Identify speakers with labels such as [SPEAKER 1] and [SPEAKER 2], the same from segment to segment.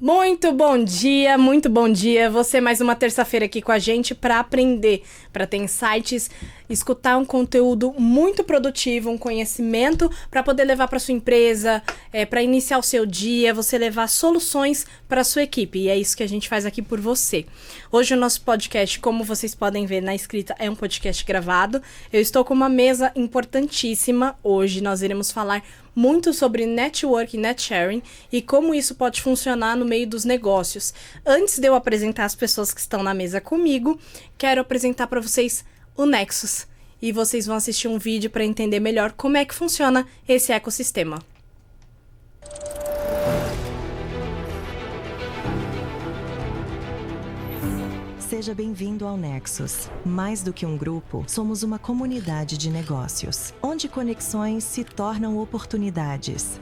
[SPEAKER 1] Muito bom dia. Você mais uma terça-feira aqui com a gente para aprender, para ter insights, escutar um conteúdo muito produtivo, um conhecimento para poder levar para sua empresa, para iniciar o seu dia, você levar soluções para a sua equipe. E é isso que a gente faz aqui por você. Hoje o nosso podcast, como vocês podem ver na escrita, é um podcast gravado. Eu estou com uma mesa importantíssima. Hoje nós iremos falar muito sobre network e net sharing e como isso pode funcionar no meio dos negócios. Antes de eu apresentar as pessoas que estão na mesa comigo, quero apresentar para vocês o Nexus. E vocês vão assistir um vídeo para entender melhor como é que funciona esse ecossistema.
[SPEAKER 2] Seja bem-vindo ao Nexus. Mais do que um grupo, somos uma comunidade de negócios, onde conexões se tornam oportunidades.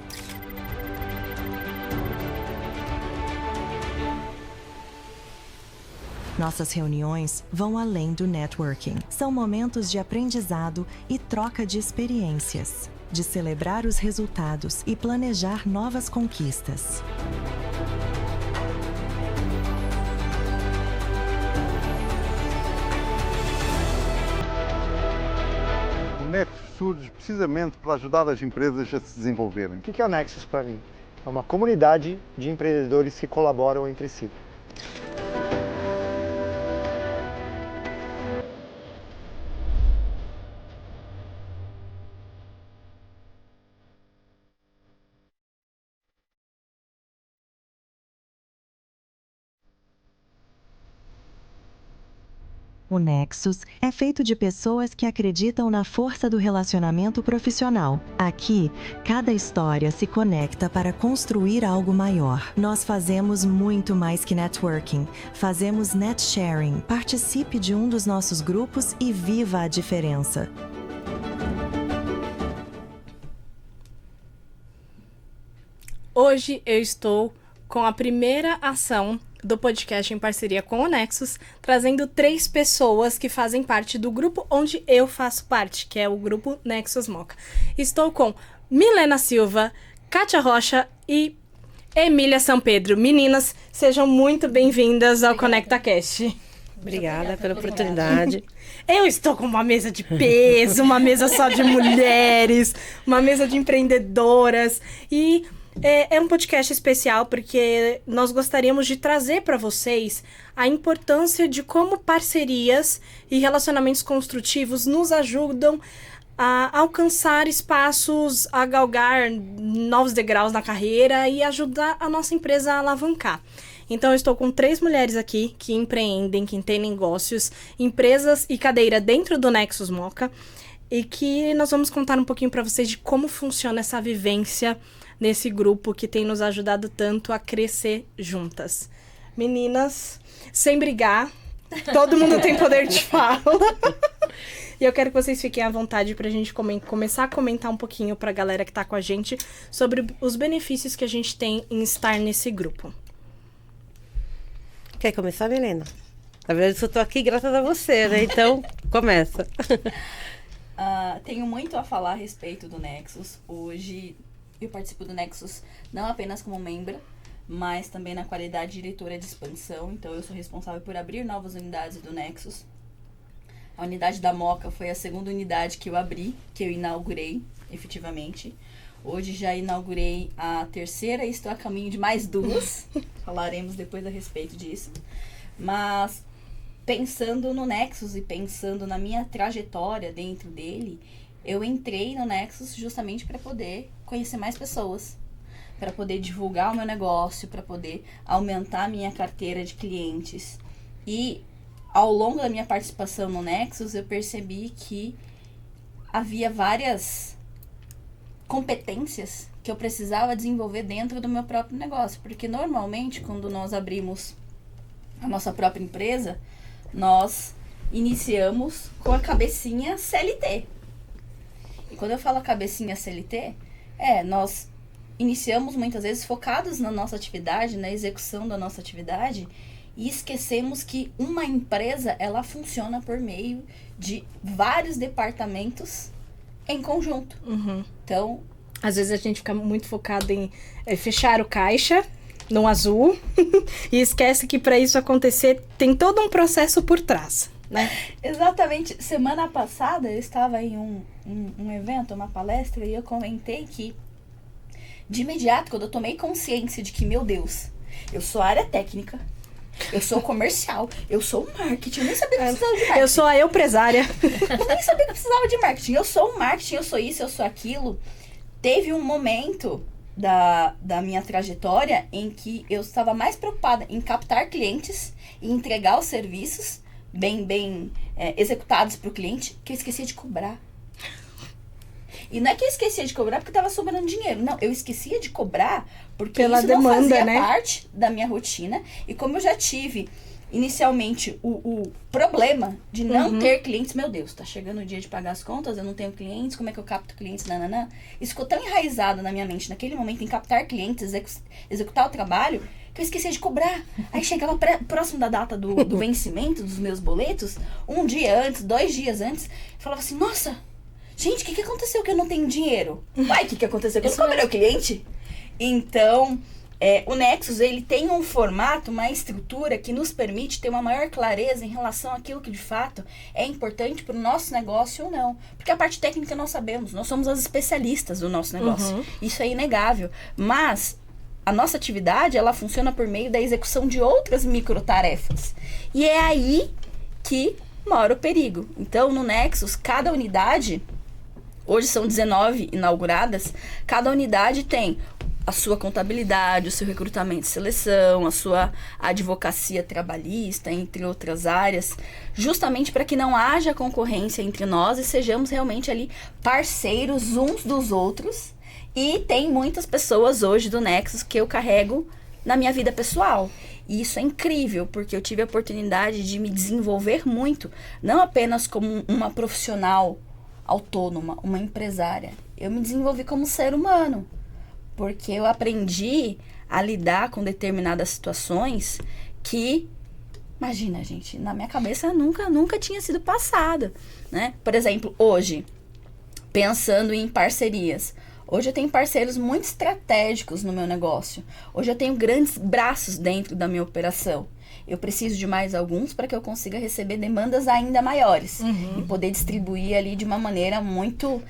[SPEAKER 2] Nossas reuniões vão além do networking. São momentos de aprendizado e troca de experiências, de celebrar os resultados e planejar novas conquistas.
[SPEAKER 3] O Nexus surge precisamente para ajudar as empresas a se desenvolverem.
[SPEAKER 4] O que é o Nexus para mim? É uma comunidade de empreendedores que colaboram entre si.
[SPEAKER 2] O Nexus é feito de pessoas que acreditam na força do relacionamento profissional. Aqui, cada história se conecta para construir algo maior. Nós fazemos muito mais que networking. Fazemos net sharing. Participe de um dos nossos grupos e viva a diferença.
[SPEAKER 1] Hoje eu estou com a primeira ação do podcast em parceria com o Nexus, trazendo 3 pessoas que fazem parte do grupo onde eu faço parte, que é o grupo Nexus Moca. Estou com Milena Silva, Kátia Rocha e Emília São Pedro. Meninas, sejam muito bem-vindas ao ConectaCast.
[SPEAKER 5] Obrigada pela oportunidade.
[SPEAKER 1] Eu estou com uma mesa de peso, uma mesa só de mulheres, uma mesa de empreendedoras e é um podcast especial porque nós gostaríamos de trazer para vocês a importância de como parcerias e relacionamentos construtivos nos ajudam a alcançar espaços, a galgar novos degraus na carreira e ajudar a nossa empresa a alavancar. Então, eu estou com 3 mulheres aqui que empreendem, que têm negócios, empresas e cadeira dentro do Nexus Moca e que nós vamos contar um pouquinho para vocês de como funciona essa vivência nesse grupo que tem nos ajudado tanto a crescer juntas. Meninas, sem brigar, todo mundo tem poder de fala. E eu quero que vocês fiquem à vontade pra gente começar a comentar um pouquinho pra galera que tá com a gente sobre os benefícios que a gente tem em estar nesse grupo.
[SPEAKER 5] Quer começar, Milena? Na verdade, eu só tô aqui graças a você, né? Então, começa.
[SPEAKER 6] Tenho muito a falar a respeito do Nexus. Hoje eu participo do Nexus não apenas como membra, mas também na qualidade de diretora de expansão. Então eu sou responsável por abrir novas unidades do Nexus. A unidade da Moca foi a segunda unidade que eu abri, que eu inaugurei efetivamente. Hoje já inaugurei a terceira e estou a caminho de mais 2. Falaremos depois a respeito disso. Mas pensando no Nexus e pensando na minha trajetória dentro dele, eu entrei no Nexus justamente para poder conhecer mais pessoas, para poder divulgar o meu negócio, para poder aumentar a minha carteira de clientes. E ao longo da minha participação no Nexus, eu percebi que havia várias competências que eu precisava desenvolver dentro do meu próprio negócio. Porque normalmente, quando nós abrimos a nossa própria empresa, nós iniciamos com a cabecinha CLT. E quando eu falo cabecinha CLT, nós iniciamos muitas vezes focados na nossa atividade, na execução da nossa atividade, e esquecemos que uma empresa, ela funciona por meio de vários departamentos em conjunto.
[SPEAKER 1] Uhum.
[SPEAKER 6] Então,
[SPEAKER 1] às vezes a gente fica muito focado em fechar o caixa no azul e esquece que para isso acontecer tem todo um processo por trás, né?
[SPEAKER 6] Exatamente. Semana passada eu estava em um evento, uma palestra, e eu comentei que, de imediato, quando eu tomei consciência de que, meu Deus, eu sou área técnica, eu sou comercial, eu sou marketing, eu nem sabia que eu precisava de marketing.
[SPEAKER 1] Eu sou a empresária.
[SPEAKER 6] Eu nem sabia que eu precisava de marketing. Eu sou o marketing, eu sou isso, eu sou aquilo. Teve um momento da minha trajetória em que eu estava mais preocupada em captar clientes e entregar os serviços bem executados para o cliente, que eu esquecia de cobrar. E não é que eu esquecia de cobrar porque estava sobrando dinheiro. Não, eu esquecia de cobrar porque
[SPEAKER 1] pela
[SPEAKER 6] isso
[SPEAKER 1] demanda,
[SPEAKER 6] não fazia
[SPEAKER 1] né?
[SPEAKER 6] parte da minha rotina. E como eu já tive inicialmente o problema de não ter clientes, meu Deus, tá chegando o dia de pagar as contas, eu não tenho clientes, como é que eu capto clientes, nananã. Isso ficou tão enraizado na minha mente naquele momento em captar clientes, executar o trabalho, que eu esquecia de cobrar. Aí chegava próximo da data do vencimento dos meus boletos, um dia antes, 2 dias antes, eu falava assim, nossa, gente, o que aconteceu que eu não tenho dinheiro? Uai, o que aconteceu que eu não cobrei o cliente? Então, o Nexus, ele tem um formato, uma estrutura que nos permite ter uma maior clareza em relação àquilo que de fato é importante para o nosso negócio ou não. Porque a parte técnica nós sabemos, nós somos as especialistas do nosso negócio. Isso é inegável. Mas a nossa atividade, ela funciona por meio da execução de outras microtarefas. E é aí que mora o perigo. Então, no Nexus, cada unidade, hoje são 19 inauguradas, cada unidade tem a sua contabilidade, o seu recrutamento e seleção, a sua advocacia trabalhista, entre outras áreas, justamente para que não haja concorrência entre nós e sejamos realmente ali parceiros uns dos outros. E tem muitas pessoas hoje do Nexus que eu carrego na minha vida pessoal. E isso é incrível, porque eu tive a oportunidade de me desenvolver muito, não apenas como uma profissional autônoma, uma empresária. Eu me desenvolvi como ser humano, porque eu aprendi a lidar com determinadas situações que, imagina, gente, na minha cabeça nunca tinha sido passada, né? Por exemplo, hoje, pensando em parcerias, hoje eu tenho parceiros muito estratégicos no meu negócio. Hoje eu tenho grandes braços dentro da minha operação. Eu preciso de mais alguns para que eu consiga receber demandas ainda maiores e poder distribuir ali de uma maneira muito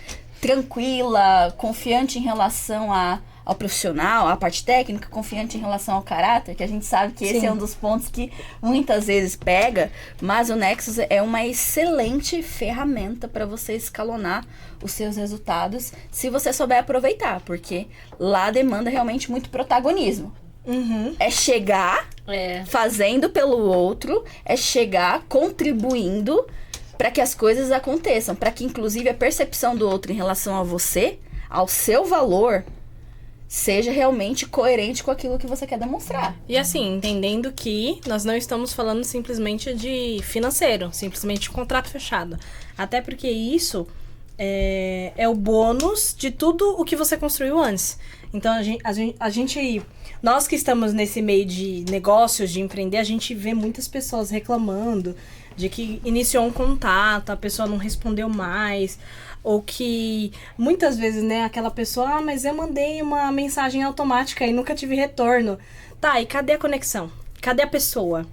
[SPEAKER 6] tranquila, confiante em relação ao profissional, à parte técnica, confiante em relação ao caráter, que a gente sabe que esse é um dos pontos que muitas vezes pega, mas o Nexus é uma excelente ferramenta para você escalonar os seus resultados, se você souber aproveitar, porque lá demanda realmente muito protagonismo. É chegar fazendo pelo outro, é chegar contribuindo para que as coisas aconteçam, para que inclusive a percepção do outro em relação a você, ao seu valor, seja realmente coerente com aquilo que você quer demonstrar.
[SPEAKER 1] E assim, entendendo que nós não estamos falando simplesmente de financeiro, simplesmente de contrato fechado. Até porque isso é o bônus de tudo o que você construiu antes. Então, nós que estamos nesse meio de negócios, de empreender, a gente vê muitas pessoas reclamando de que iniciou um contato, a pessoa não respondeu mais, ou que muitas vezes, né, aquela pessoa, mas eu mandei uma mensagem automática e nunca tive retorno. Tá, e cadê a conexão? Cadê a pessoa?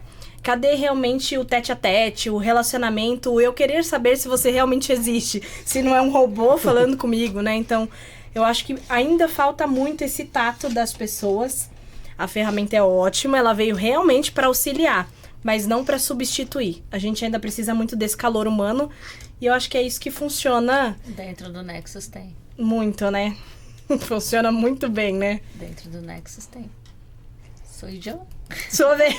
[SPEAKER 1] Cadê realmente o tete-a-tete, o relacionamento, o eu querer saber se você realmente existe, se não é um robô falando comigo, né? Então, eu acho que ainda falta muito esse tato das pessoas. A ferramenta é ótima, ela veio realmente para auxiliar, mas não para substituir. A gente ainda precisa muito desse calor humano e eu acho que é isso que funciona...
[SPEAKER 7] Dentro do Nexus tem.
[SPEAKER 1] Muito, né? Funciona muito bem, né?
[SPEAKER 7] Dentro do Nexus tem. Sou eu?
[SPEAKER 1] Sua vez.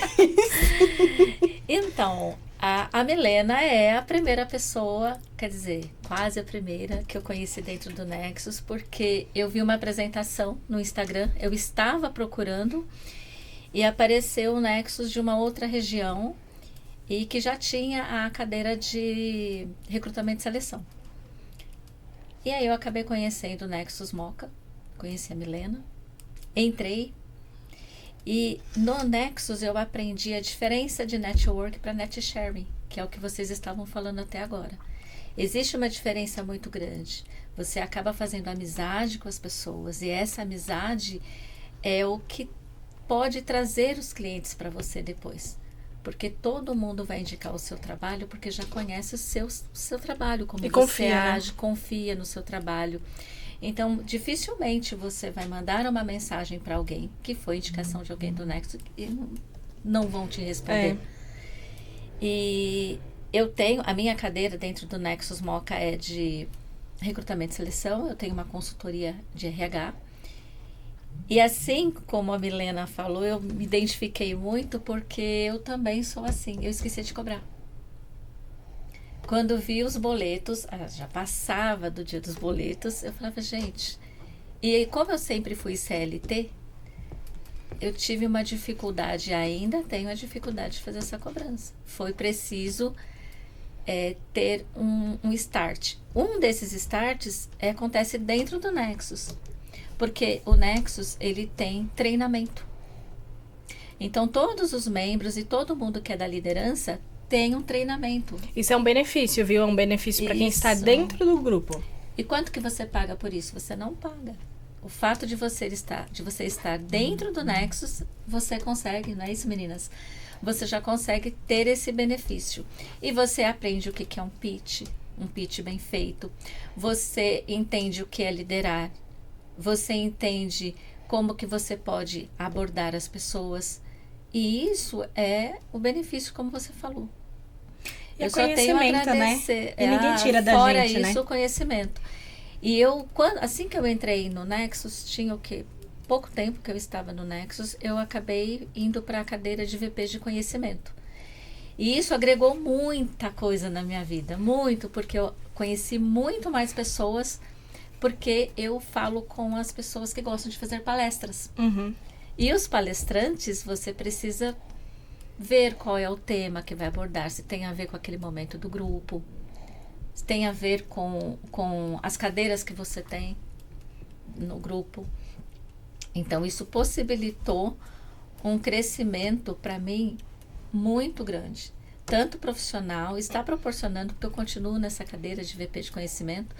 [SPEAKER 7] Então, a Milena é a primeira pessoa, quer dizer, quase a primeira que eu conheci dentro do Nexus, porque eu vi uma apresentação no Instagram, eu estava procurando e apareceu o Nexus de uma outra região e que já tinha a cadeira de recrutamento e seleção. E aí eu acabei conhecendo o Nexus Moca, conheci a Milena, entrei e no Nexus eu aprendi a diferença de network para net sharing, que é o que vocês estavam falando até agora. Existe uma diferença muito grande. Você acaba fazendo amizade com as pessoas e essa amizade é o que pode trazer os clientes para você depois. Porque todo mundo vai indicar o seu trabalho, porque já conhece o seu trabalho, como
[SPEAKER 1] E
[SPEAKER 7] você
[SPEAKER 1] confia, né?
[SPEAKER 7] age, confia no seu trabalho. Então, dificilmente você vai mandar uma mensagem para alguém, que foi indicação de alguém do Nexus, e não vão te responder. E eu tenho, a minha cadeira dentro do Nexus Moca é de recrutamento e seleção, eu tenho uma consultoria de RH. E assim como a Milena falou, eu me identifiquei muito porque eu também sou assim, eu esqueci de cobrar. Quando vi os boletos, já passava do dia dos boletos, eu falava, gente... E como eu sempre fui CLT, eu tive uma dificuldade, ainda tenho a dificuldade de fazer essa cobrança. Foi preciso ter um start. Um desses starts acontece dentro do Nexus. Porque o Nexus, ele tem treinamento. Então, todos os membros e todo mundo que é da liderança tem um treinamento.
[SPEAKER 1] Isso é um benefício, viu? É um benefício para quem está dentro do grupo.
[SPEAKER 7] E quanto que você paga por isso? Você não paga. O fato de você estar dentro do Nexus, você consegue, não é isso, meninas? Você já consegue ter esse benefício. E você aprende o que é um pitch bem feito. Você entende o que é liderar. Você entende como que você pode abordar as pessoas. E isso é o benefício, como você falou.
[SPEAKER 1] E
[SPEAKER 7] eu só tenho a agradecer.
[SPEAKER 1] Né? E ninguém tira da
[SPEAKER 7] fora
[SPEAKER 1] gente,
[SPEAKER 7] isso,
[SPEAKER 1] né?
[SPEAKER 7] o conhecimento. E assim que eu entrei no Nexus, tinha o quê? Pouco tempo que eu estava no Nexus, eu acabei indo para a cadeira de VP de conhecimento. E isso agregou muita coisa na minha vida. Muito, porque eu conheci muito mais pessoas, porque eu falo com as pessoas que gostam de fazer palestras.
[SPEAKER 1] Uhum.
[SPEAKER 7] E os palestrantes, você precisa ver qual é o tema que vai abordar, se tem a ver com aquele momento do grupo, se tem a ver com as cadeiras que você tem no grupo. Então, isso possibilitou um crescimento para mim muito grande. Tanto profissional, está proporcionando, porque eu continuo nessa cadeira de VP de conhecimento,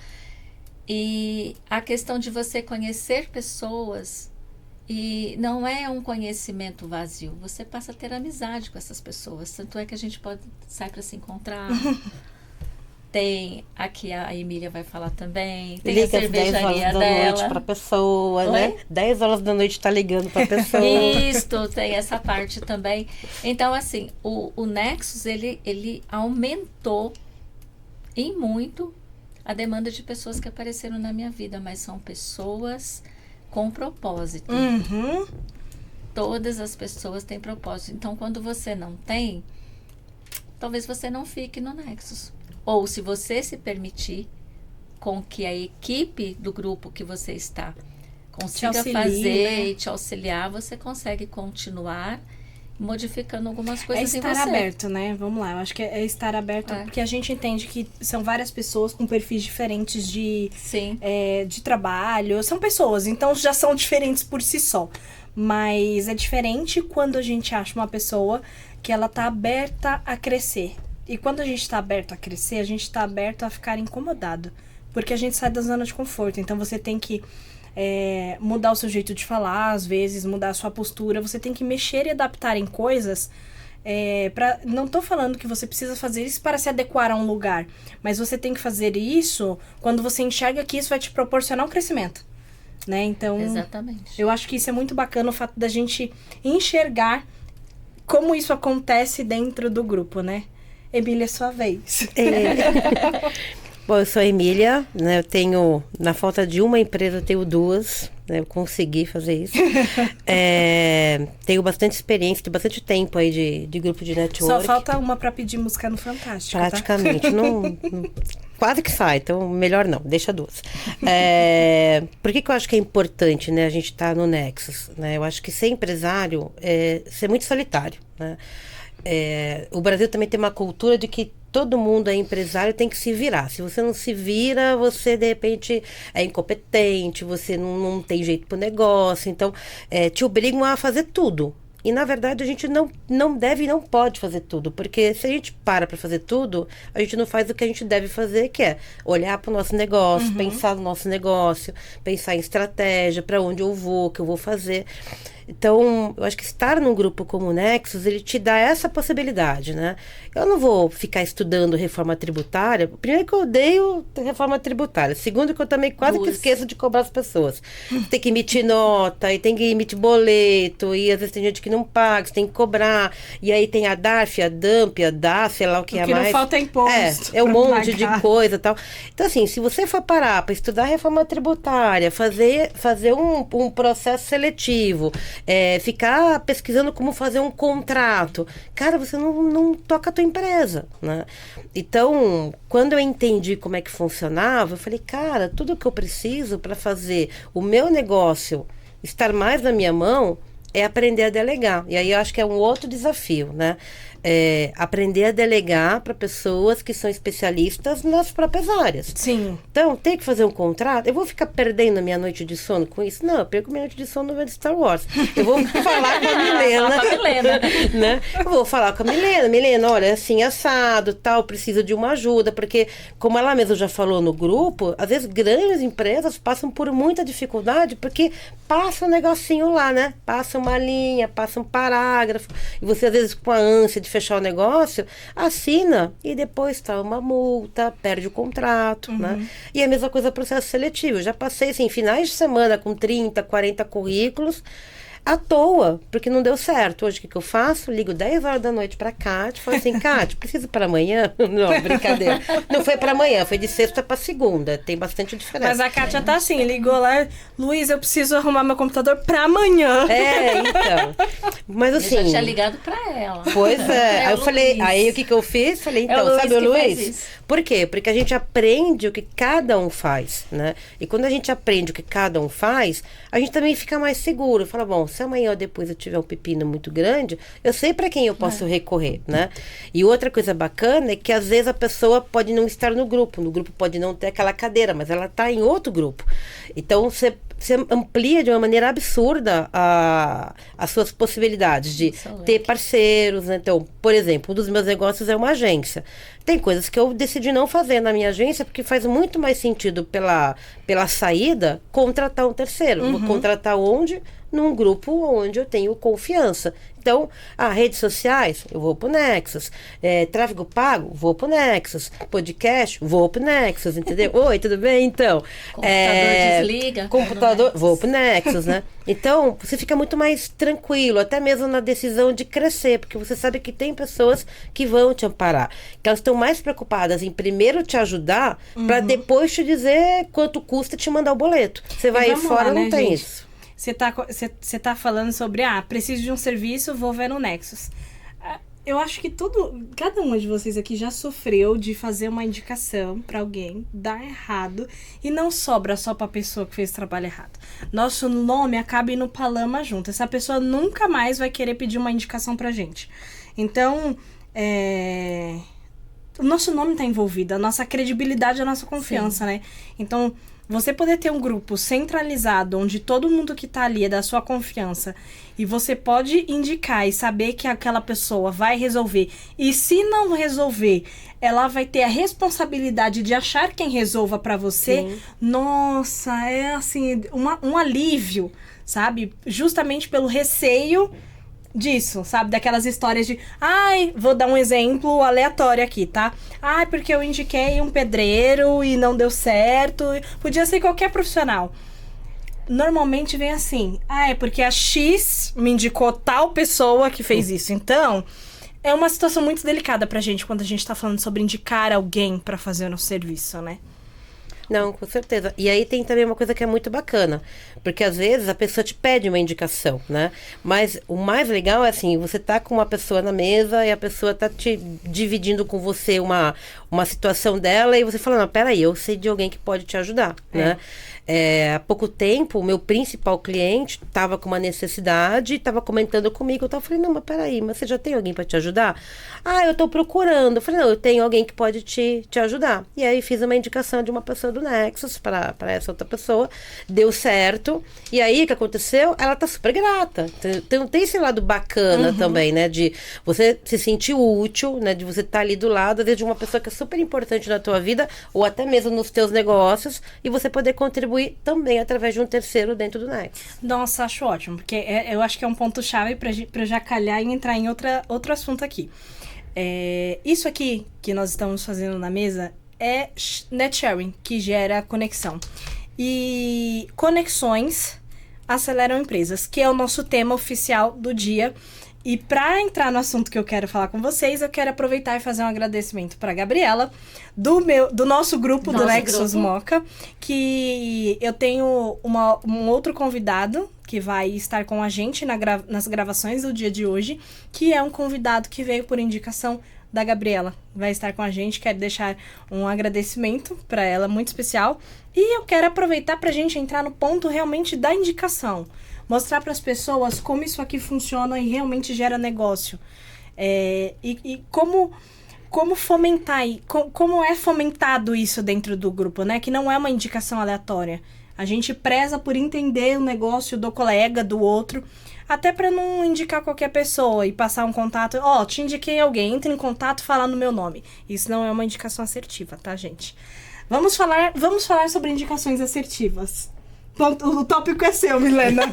[SPEAKER 7] e a questão de você conhecer pessoas, e não é um conhecimento vazio, você passa a ter amizade com essas pessoas, tanto é que a gente sai para se encontrar. Tem, aqui a Emília vai falar também, tem
[SPEAKER 5] Liga
[SPEAKER 7] a cervejaria
[SPEAKER 5] às 10 horas da
[SPEAKER 7] dela.
[SPEAKER 5] noite pra pessoa,
[SPEAKER 7] Oi?
[SPEAKER 5] né? 10 horas da noite tá ligando pra pessoa.
[SPEAKER 7] Isto, tem essa parte também. Então, assim, o Nexus, ele aumentou em muito a demanda de pessoas que apareceram na minha vida, mas são pessoas com propósito.
[SPEAKER 1] Uhum.
[SPEAKER 7] Todas as pessoas têm propósito. Então, quando você não tem, talvez você não fique no Nexus. Ou se você se permitir com que a equipe do grupo que você está consiga fazer, né, e te auxiliar, você consegue continuar modificando algumas coisas em você.
[SPEAKER 1] É estar aberto, né? Vamos lá, eu acho que é estar aberto, porque a gente entende que são várias pessoas com perfis diferentes de trabalho. São pessoas, então já são diferentes por si só. Mas é diferente quando a gente acha uma pessoa que ela tá aberta a crescer. E quando a gente tá aberto a crescer, a gente tá aberto a ficar incomodado. Porque a gente sai da zona de conforto. Então você tem que mudar o seu jeito de falar, às vezes, mudar a sua postura. Você tem que mexer e adaptar em coisas. Não tô falando que você precisa fazer isso para se adequar a um lugar. Mas você tem que fazer isso quando você enxerga que isso vai te proporcionar um crescimento. Né? Então,
[SPEAKER 7] exatamente.
[SPEAKER 1] Eu acho que isso é muito bacana, o fato da gente enxergar como isso acontece dentro do grupo, né? Emília, sua vez.
[SPEAKER 5] Bom, eu sou a Emília, né? Eu tenho, na falta de uma empresa, eu tenho duas, né? Eu consegui fazer isso. Tenho bastante experiência, tenho bastante tempo aí de grupo de network.
[SPEAKER 1] Só falta uma para pedir música no Fantástico,
[SPEAKER 5] praticamente, tá? Quase que sai, então melhor não, deixa duas. Por que eu acho que é importante, né, a gente estar no Nexus? Né? Eu acho que ser empresário é ser muito solitário, né? O Brasil também tem uma cultura de que todo mundo é empresário, tem que se virar. Se você não se vira, você de repente é incompetente, você não tem jeito pro negócio. Então, te obrigam a fazer tudo. E na verdade a gente não deve e não pode fazer tudo. Porque se a gente para fazer tudo, a gente não faz o que a gente deve fazer, que é olhar para o nosso negócio, pensar no nosso negócio, pensar em estratégia, para onde eu vou, o que eu vou fazer. Então, eu acho que estar num grupo como o Nexus, ele te dá essa possibilidade, né? Eu não vou ficar estudando reforma tributária. Primeiro que eu odeio reforma tributária. Segundo que eu também quase que esqueço de cobrar as pessoas. Tem que emitir nota, e tem que emitir boleto, e às vezes tem gente que não paga, você tem que cobrar. E aí tem a DARF, a DAMP, a DA, sei lá o que é mais.
[SPEAKER 1] O que não falta é imposto.
[SPEAKER 5] É um monte de coisa e tal. Então, assim, se você for parar para estudar reforma tributária, fazer um processo seletivo, ficar pesquisando como fazer um contrato, cara, você não toca a tua empresa, né? Então, quando eu entendi como é que funcionava, eu falei, cara, tudo que eu preciso para fazer o meu negócio estar mais na minha mão é aprender a delegar. E aí eu acho que é um outro desafio, né? Aprender a delegar para pessoas que são especialistas nas próprias áreas.
[SPEAKER 1] Sim.
[SPEAKER 5] Então, tem que fazer um contrato. Eu vou ficar perdendo minha noite de sono com isso? Não, eu perco minha noite de sono vendo Star Wars. Eu vou falar com a Milena. Né? Eu vou falar com a Milena. Milena, olha, assim, assado, tal, preciso de uma ajuda. Porque, como ela mesma já falou no grupo, às vezes grandes empresas passam por muita dificuldade porque passa um negocinho lá, né? Passa uma linha, passa um parágrafo. E você, às vezes, com a ânsia de fechar o negócio, assina e depois tá uma multa, perde o contrato, né? E a mesma coisa processo seletivo. Eu já passei, assim, finais de semana com 30, 40 currículos à toa, porque não deu certo. Hoje, o que eu faço? Ligo 10 horas da noite pra Cátia, falo assim, Cátia, preciso para amanhã? Não, brincadeira. Não foi para amanhã, foi de sexta para segunda. Tem bastante diferença.
[SPEAKER 1] Mas a Cátia tá assim, ligou lá, Luiz, eu preciso arrumar meu computador pra amanhã.
[SPEAKER 5] Então. Mas assim...
[SPEAKER 7] Eu já tinha ligado pra ela.
[SPEAKER 5] Pois é. Aí eu falei,
[SPEAKER 7] Luiz.
[SPEAKER 5] aí o que eu fiz? Falei, então,
[SPEAKER 7] Luiz
[SPEAKER 5] sabe o
[SPEAKER 7] que
[SPEAKER 5] Luiz?
[SPEAKER 7] faz isso.
[SPEAKER 5] Por quê? Porque a gente aprende o que cada um faz, né? E quando a gente aprende o que cada um faz, a gente também fica mais seguro. Fala, bom, se amanhã ou depois eu tiver um pepino muito grande, eu sei para quem eu posso recorrer, né? E outra coisa bacana é que às vezes a pessoa pode não estar no grupo grupo pode não ter aquela cadeira, mas ela está em outro grupo. Então, você amplia de uma maneira absurda as suas possibilidades de ter parceiros, né? Então, por exemplo, um dos meus negócios é uma agência. Tem coisas que eu decidi não fazer na minha agência porque faz muito mais sentido pela saída contratar um terceiro. Vou contratar onde? Num grupo onde eu tenho confiança. Então, redes sociais, eu vou pro Nexus. Tráfego pago, vou pro Nexus. Podcast, vou pro Nexus, entendeu? Oi, tudo bem? Então,
[SPEAKER 7] Computador desliga.
[SPEAKER 5] Computador, vou pro Nexus, né? Então, você fica muito mais tranquilo, até mesmo na decisão de crescer, porque você sabe que tem pessoas que vão te amparar. Que elas estão mais preocupadas em primeiro te ajudar, para depois te dizer quanto custa te mandar o boleto. Você vai fora, não tem isso.
[SPEAKER 1] Você tá falando sobre, preciso de um serviço, vou ver no Nexus. Eu acho que cada um de vocês aqui já sofreu de fazer uma indicação pra alguém, dar errado, e não sobra só pra pessoa que fez o trabalho errado. Nosso nome acaba indo pra lama junto. Essa pessoa nunca mais vai querer pedir uma indicação pra gente. Então, o nosso nome tá envolvido, a nossa credibilidade, a nossa confiança, né? Então, você poder ter um grupo centralizado, onde todo mundo que tá ali é da sua confiança, e você pode indicar e saber que aquela pessoa vai resolver, e se não resolver, ela vai ter a responsabilidade de achar quem resolva pra você. Sim. Nossa, é assim, um alívio, sabe? Justamente pelo receio disso, sabe? Daquelas histórias de... vou dar um exemplo aleatório aqui, tá? Porque eu indiquei um pedreiro e não deu certo. Podia ser qualquer profissional. Normalmente vem assim... é porque a X me indicou tal pessoa que fez isso. Então, é uma situação muito delicada pra gente quando a gente tá falando sobre indicar alguém pra fazer um serviço, né?
[SPEAKER 5] Não, com certeza. E aí tem também uma coisa que é muito bacana, porque às vezes a pessoa te pede uma indicação, né? Mas o mais legal é assim, você tá com uma pessoa na mesa e a pessoa tá te dividindo com você uma situação dela e você fala, não, peraí, eu sei de alguém que pode te ajudar, né? Há pouco tempo, o meu principal cliente estava com uma necessidade, estava comentando comigo, eu falei, não, mas peraí, mas você já tem alguém para te ajudar? Eu estou procurando. Eu falei, não, eu tenho alguém que pode te ajudar. E aí fiz uma indicação de uma pessoa do do Nexus para essa outra pessoa, deu certo, e aí o que aconteceu? Ela tá super grata. Então tem esse lado bacana também, né, de você se sentir útil, né, de você estar ali do lado, às vezes de uma pessoa que é super importante na tua vida, ou até mesmo nos teus negócios, e você poder contribuir também através de um terceiro dentro do Nexus.
[SPEAKER 1] Nossa, acho ótimo, porque eu acho que é um ponto-chave pra eu já calhar e entrar em outro assunto aqui. Isso aqui que nós estamos fazendo na mesa é net sharing, que gera conexão. E conexões aceleram empresas, que é o nosso tema oficial do dia. E para entrar no assunto que eu quero falar com vocês, eu quero aproveitar e fazer um agradecimento para Gabriela, do nosso grupo, do Nexus Moca, que eu tenho um outro convidado que vai estar com a gente nas gravações do dia de hoje, que é um convidado que veio por indicação da Gabriela. Vai estar com a gente, quero deixar um agradecimento para ela, muito especial. E eu quero aproveitar para a gente entrar no ponto realmente da indicação. Mostrar para as pessoas como isso aqui funciona e realmente gera negócio. E como fomentar, como é fomentado isso dentro do grupo, né? Que não é uma indicação aleatória. A gente preza por entender o negócio do colega, do outro, até para não indicar qualquer pessoa e passar um contato. Te indiquei alguém, entre em contato falando o meu nome. Isso não é uma indicação assertiva, tá, gente? Vamos falar sobre indicações assertivas. O tópico é seu, Milena.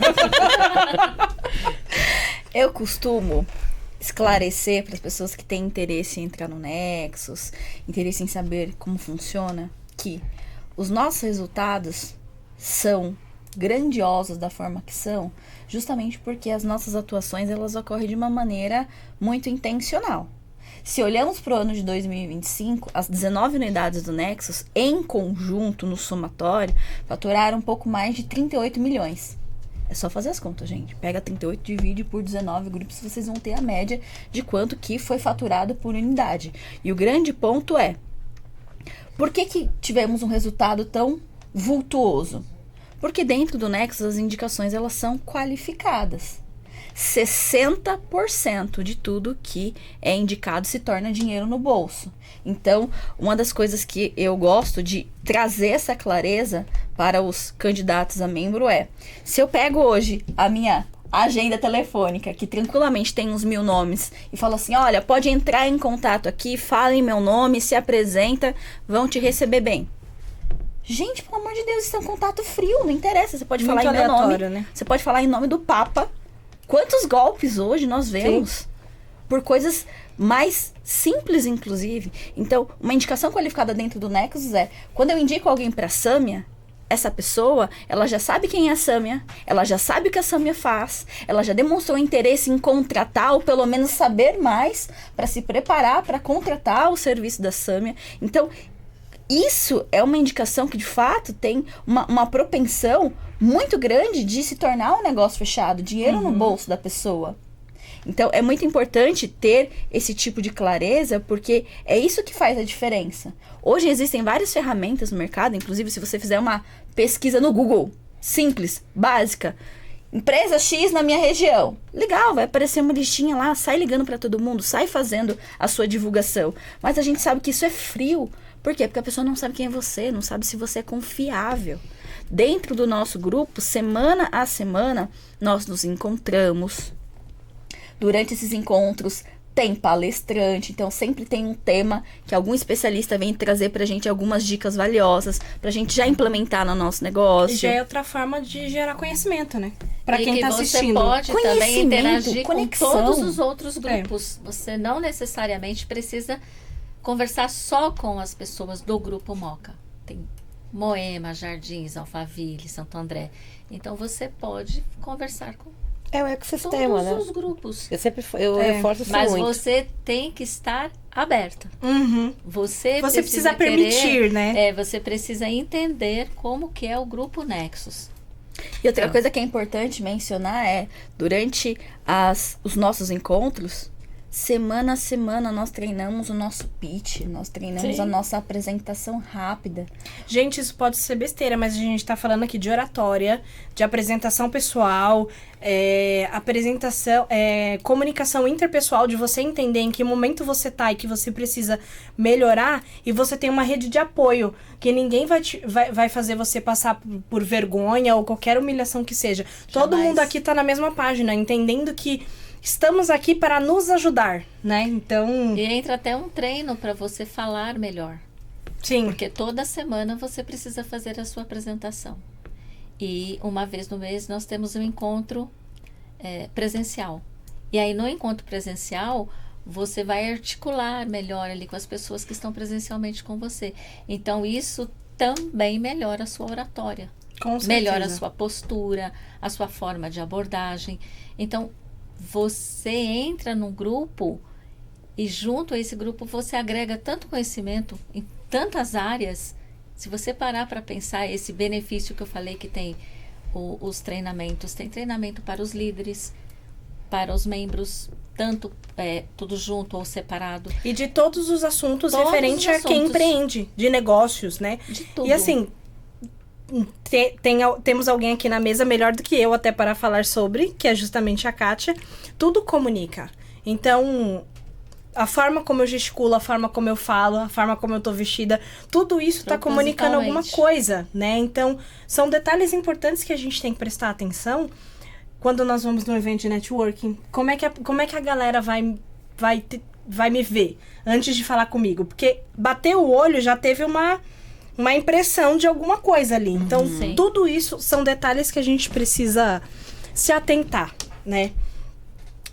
[SPEAKER 6] Eu costumo esclarecer para as pessoas que têm interesse em entrar no Nexus, interesse em saber como funciona, que os nossos resultados são grandiosos da forma que são, justamente porque as nossas atuações elas ocorrem de uma maneira muito intencional. Se olhamos para o ano de 2025, as 19 unidades do Nexus, em conjunto, no somatório, faturaram um pouco mais de 38 milhões. É só fazer as contas, gente. Pega 38, divide por 19 grupos, vocês vão ter a média de quanto que foi faturado por unidade. E o grande ponto é, por que tivemos um resultado tão vultuoso? Porque dentro do Nexus, as indicações elas são qualificadas. 60% de tudo que é indicado se torna dinheiro no bolso. Então, uma das coisas que eu gosto de trazer essa clareza para os candidatos a membro é, se eu pego hoje a minha agenda telefônica, que tranquilamente tem uns 1000 nomes, e falo assim, olha, pode entrar em contato aqui, falem meu nome, se apresenta, vão te receber bem. Gente, pelo amor de Deus, isso é um contato frio, não interessa, você pode falar em meu nome, né? Você pode falar em nome do Papa. Quantos golpes hoje nós vemos? Sim. Por coisas mais simples, inclusive. Então, uma indicação qualificada dentro do Nexus é, quando eu indico alguém para a Sâmia, essa pessoa, ela já sabe quem é a Sâmia, ela já sabe o que a Sâmia faz, ela já demonstrou interesse em contratar, ou pelo menos saber mais, para se preparar para contratar o serviço da Sâmia. Então, isso é uma indicação que, de fato, tem uma propensão muito grande de se tornar um negócio fechado, dinheiro no bolso da pessoa. Então, é muito importante ter esse tipo de clareza, porque é isso que faz a diferença. Hoje existem várias ferramentas no mercado, inclusive se você fizer uma pesquisa no Google, simples, básica, empresa X na minha região. Legal, vai aparecer uma listinha lá, sai ligando para todo mundo, sai fazendo a sua divulgação. Mas a gente sabe que isso é frio. Por quê? Porque a pessoa não sabe quem é você, não sabe se você é confiável. Dentro do nosso grupo, semana a semana, nós nos encontramos. Durante esses encontros, tem palestrante, então sempre tem um tema que algum especialista vem trazer pra gente algumas dicas valiosas, pra gente já implementar no nosso negócio.
[SPEAKER 1] E já é outra forma de gerar conhecimento, né? Pra quem tá assistindo.
[SPEAKER 7] Você pode também interagir conexão. Com todos os outros grupos. Você não necessariamente precisa conversar só com as pessoas do grupo Moca. Tem Moema, Jardins, Alphaville, Santo André. Então você pode conversar com
[SPEAKER 5] o ecossistema,
[SPEAKER 7] todos os grupos.
[SPEAKER 5] Eu reforço isso
[SPEAKER 7] mas
[SPEAKER 5] muito.
[SPEAKER 7] Mas você tem que estar aberta. Você
[SPEAKER 1] precisa permitir, né?
[SPEAKER 7] Você precisa entender como que é o grupo Nexus.
[SPEAKER 6] E outra coisa que é importante mencionar é, durante os nossos encontros, semana a semana nós treinamos o nosso pitch, nós treinamos
[SPEAKER 7] Sim.
[SPEAKER 6] a nossa apresentação rápida.
[SPEAKER 1] Gente, isso pode ser besteira, mas a gente tá falando aqui de oratória, de apresentação pessoal, apresentação, comunicação interpessoal, de você entender em que momento você tá e que você precisa melhorar, e você tem uma rede de apoio, que ninguém vai fazer você passar por vergonha ou qualquer humilhação que seja. Todo
[SPEAKER 6] Jamais.
[SPEAKER 1] mundo aqui tá na mesma página, entendendo que estamos aqui para nos ajudar, né? Então,
[SPEAKER 7] E entra até um treino para você falar melhor.
[SPEAKER 1] sim.
[SPEAKER 7] Porque toda semana você precisa fazer a sua apresentação. E uma vez no mês nós temos um encontro presencial. E aí no encontro presencial, você vai articular melhor ali com as pessoas que estão presencialmente com você. Então isso também melhora a sua oratória.
[SPEAKER 1] Com certeza.
[SPEAKER 7] Melhora a sua postura, a sua forma de abordagem. Então, você entra num grupo e junto a esse grupo você agrega tanto conhecimento em tantas áreas. Se você parar para pensar esse benefício que eu falei que tem os treinamentos, tem treinamento para os líderes, para os membros, tanto tudo junto ou separado,
[SPEAKER 1] E de todos os assuntos
[SPEAKER 7] Todos
[SPEAKER 1] referente
[SPEAKER 7] os
[SPEAKER 1] a quem
[SPEAKER 7] assuntos.
[SPEAKER 1] empreende, de negócios, né?
[SPEAKER 7] de tudo.
[SPEAKER 1] E assim, temos alguém aqui na mesa melhor do que eu até para falar sobre, que é justamente a Kátia. Tudo comunica. Então, a forma como eu gesticulo, a forma como eu falo, a forma como eu tô vestida, tudo isso tá comunicando alguma coisa, né? Então, são detalhes importantes que a gente tem que prestar atenção quando nós vamos num evento de networking. Como é que a galera vai me ver antes de falar comigo? Porque bater o olho já teve uma impressão de alguma coisa ali. Então,
[SPEAKER 7] Sim.
[SPEAKER 1] tudo isso são detalhes que a gente precisa se atentar, né?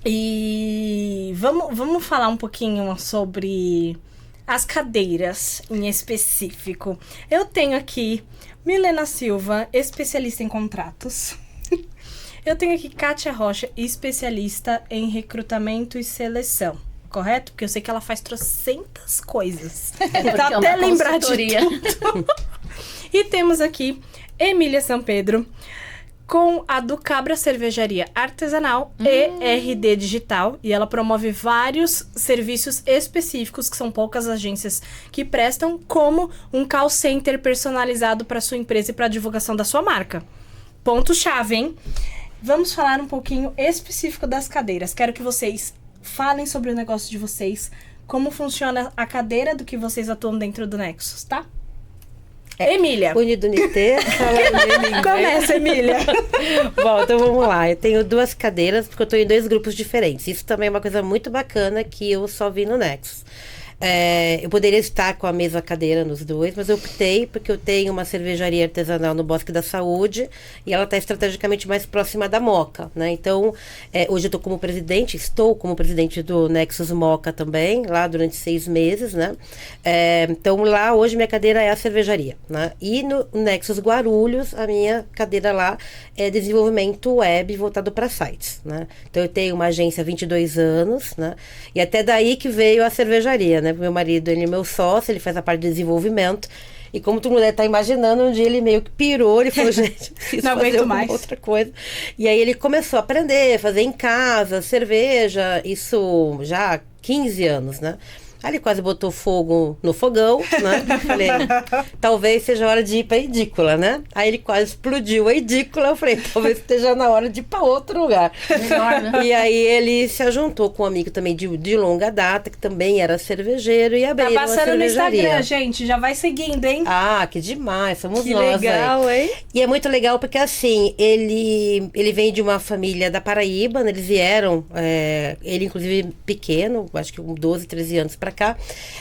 [SPEAKER 1] E vamos falar um pouquinho sobre as cadeiras em específico. Eu tenho aqui Milena Silva, especialista em contratos. Eu tenho aqui Kátia Rocha, especialista em recrutamento e seleção. Correto? Porque eu sei que ela faz trocentas coisas.
[SPEAKER 7] Porque
[SPEAKER 1] Tá
[SPEAKER 7] é uma
[SPEAKER 1] até lembrar de
[SPEAKER 7] consultoria.
[SPEAKER 1] tudo. E temos aqui Emília Sampedro, com a do Cabra Cervejaria Artesanal e RD Digital. E ela promove vários serviços específicos, que são poucas agências que prestam, como um call center personalizado para sua empresa e para a divulgação da sua marca. Ponto-chave, hein? Vamos falar um pouquinho específico das cadeiras. Quero que vocês falem sobre o negócio de vocês, como funciona a cadeira do que vocês atuam dentro do Nexus, tá? Emília.
[SPEAKER 5] Unidunité.
[SPEAKER 1] Começa, Emília.
[SPEAKER 5] Bom, então vamos lá. Eu tenho 2 cadeiras, porque eu estou em 2 grupos diferentes. Isso também é uma coisa muito bacana que eu só vi no Nexus. Eu poderia estar com a mesma cadeira nos 2, mas eu optei porque eu tenho uma cervejaria artesanal no Bosque da Saúde e ela está estrategicamente mais próxima da Moca, né? Então, hoje eu estou como presidente do Nexus Moca também, lá durante 6 meses, né? Então, lá hoje minha cadeira é a cervejaria, né? E no Nexus Guarulhos, a minha cadeira lá é desenvolvimento web voltado para sites, né? Então, eu tenho uma agência há 22 anos, né? E até daí que veio a cervejaria, né? Meu marido, ele é meu sócio, ele faz a parte de desenvolvimento. E como todo mundo deve estar imaginando, um dia ele meio que pirou, ele falou, gente, preciso
[SPEAKER 1] Não
[SPEAKER 5] fazer
[SPEAKER 1] aguento
[SPEAKER 5] alguma
[SPEAKER 1] mais.
[SPEAKER 5] outra coisa. E aí ele começou a aprender, fazer em casa, cerveja, isso já há 15 anos, né? Aí ele quase botou fogo no fogão, né? Eu falei, talvez seja hora de ir para a edícula, né? Aí ele quase explodiu a edícula. Eu falei, talvez esteja na hora de ir para outro lugar.
[SPEAKER 7] Melhor, né?
[SPEAKER 5] E aí ele se ajuntou com um amigo também de longa data, que também era cervejeiro, e
[SPEAKER 1] Tá
[SPEAKER 5] abriram uma
[SPEAKER 1] passando no
[SPEAKER 5] cervejaria.
[SPEAKER 1] Instagram, gente. Já vai seguindo, hein?
[SPEAKER 5] Ah, que demais, somos
[SPEAKER 1] Que
[SPEAKER 5] nós
[SPEAKER 1] legal,
[SPEAKER 5] aí.
[SPEAKER 1] hein?
[SPEAKER 5] E é muito legal porque, assim, ele vem de uma família da Paraíba, né? Eles vieram, ele inclusive pequeno, acho que com 12, 13 anos pra cá.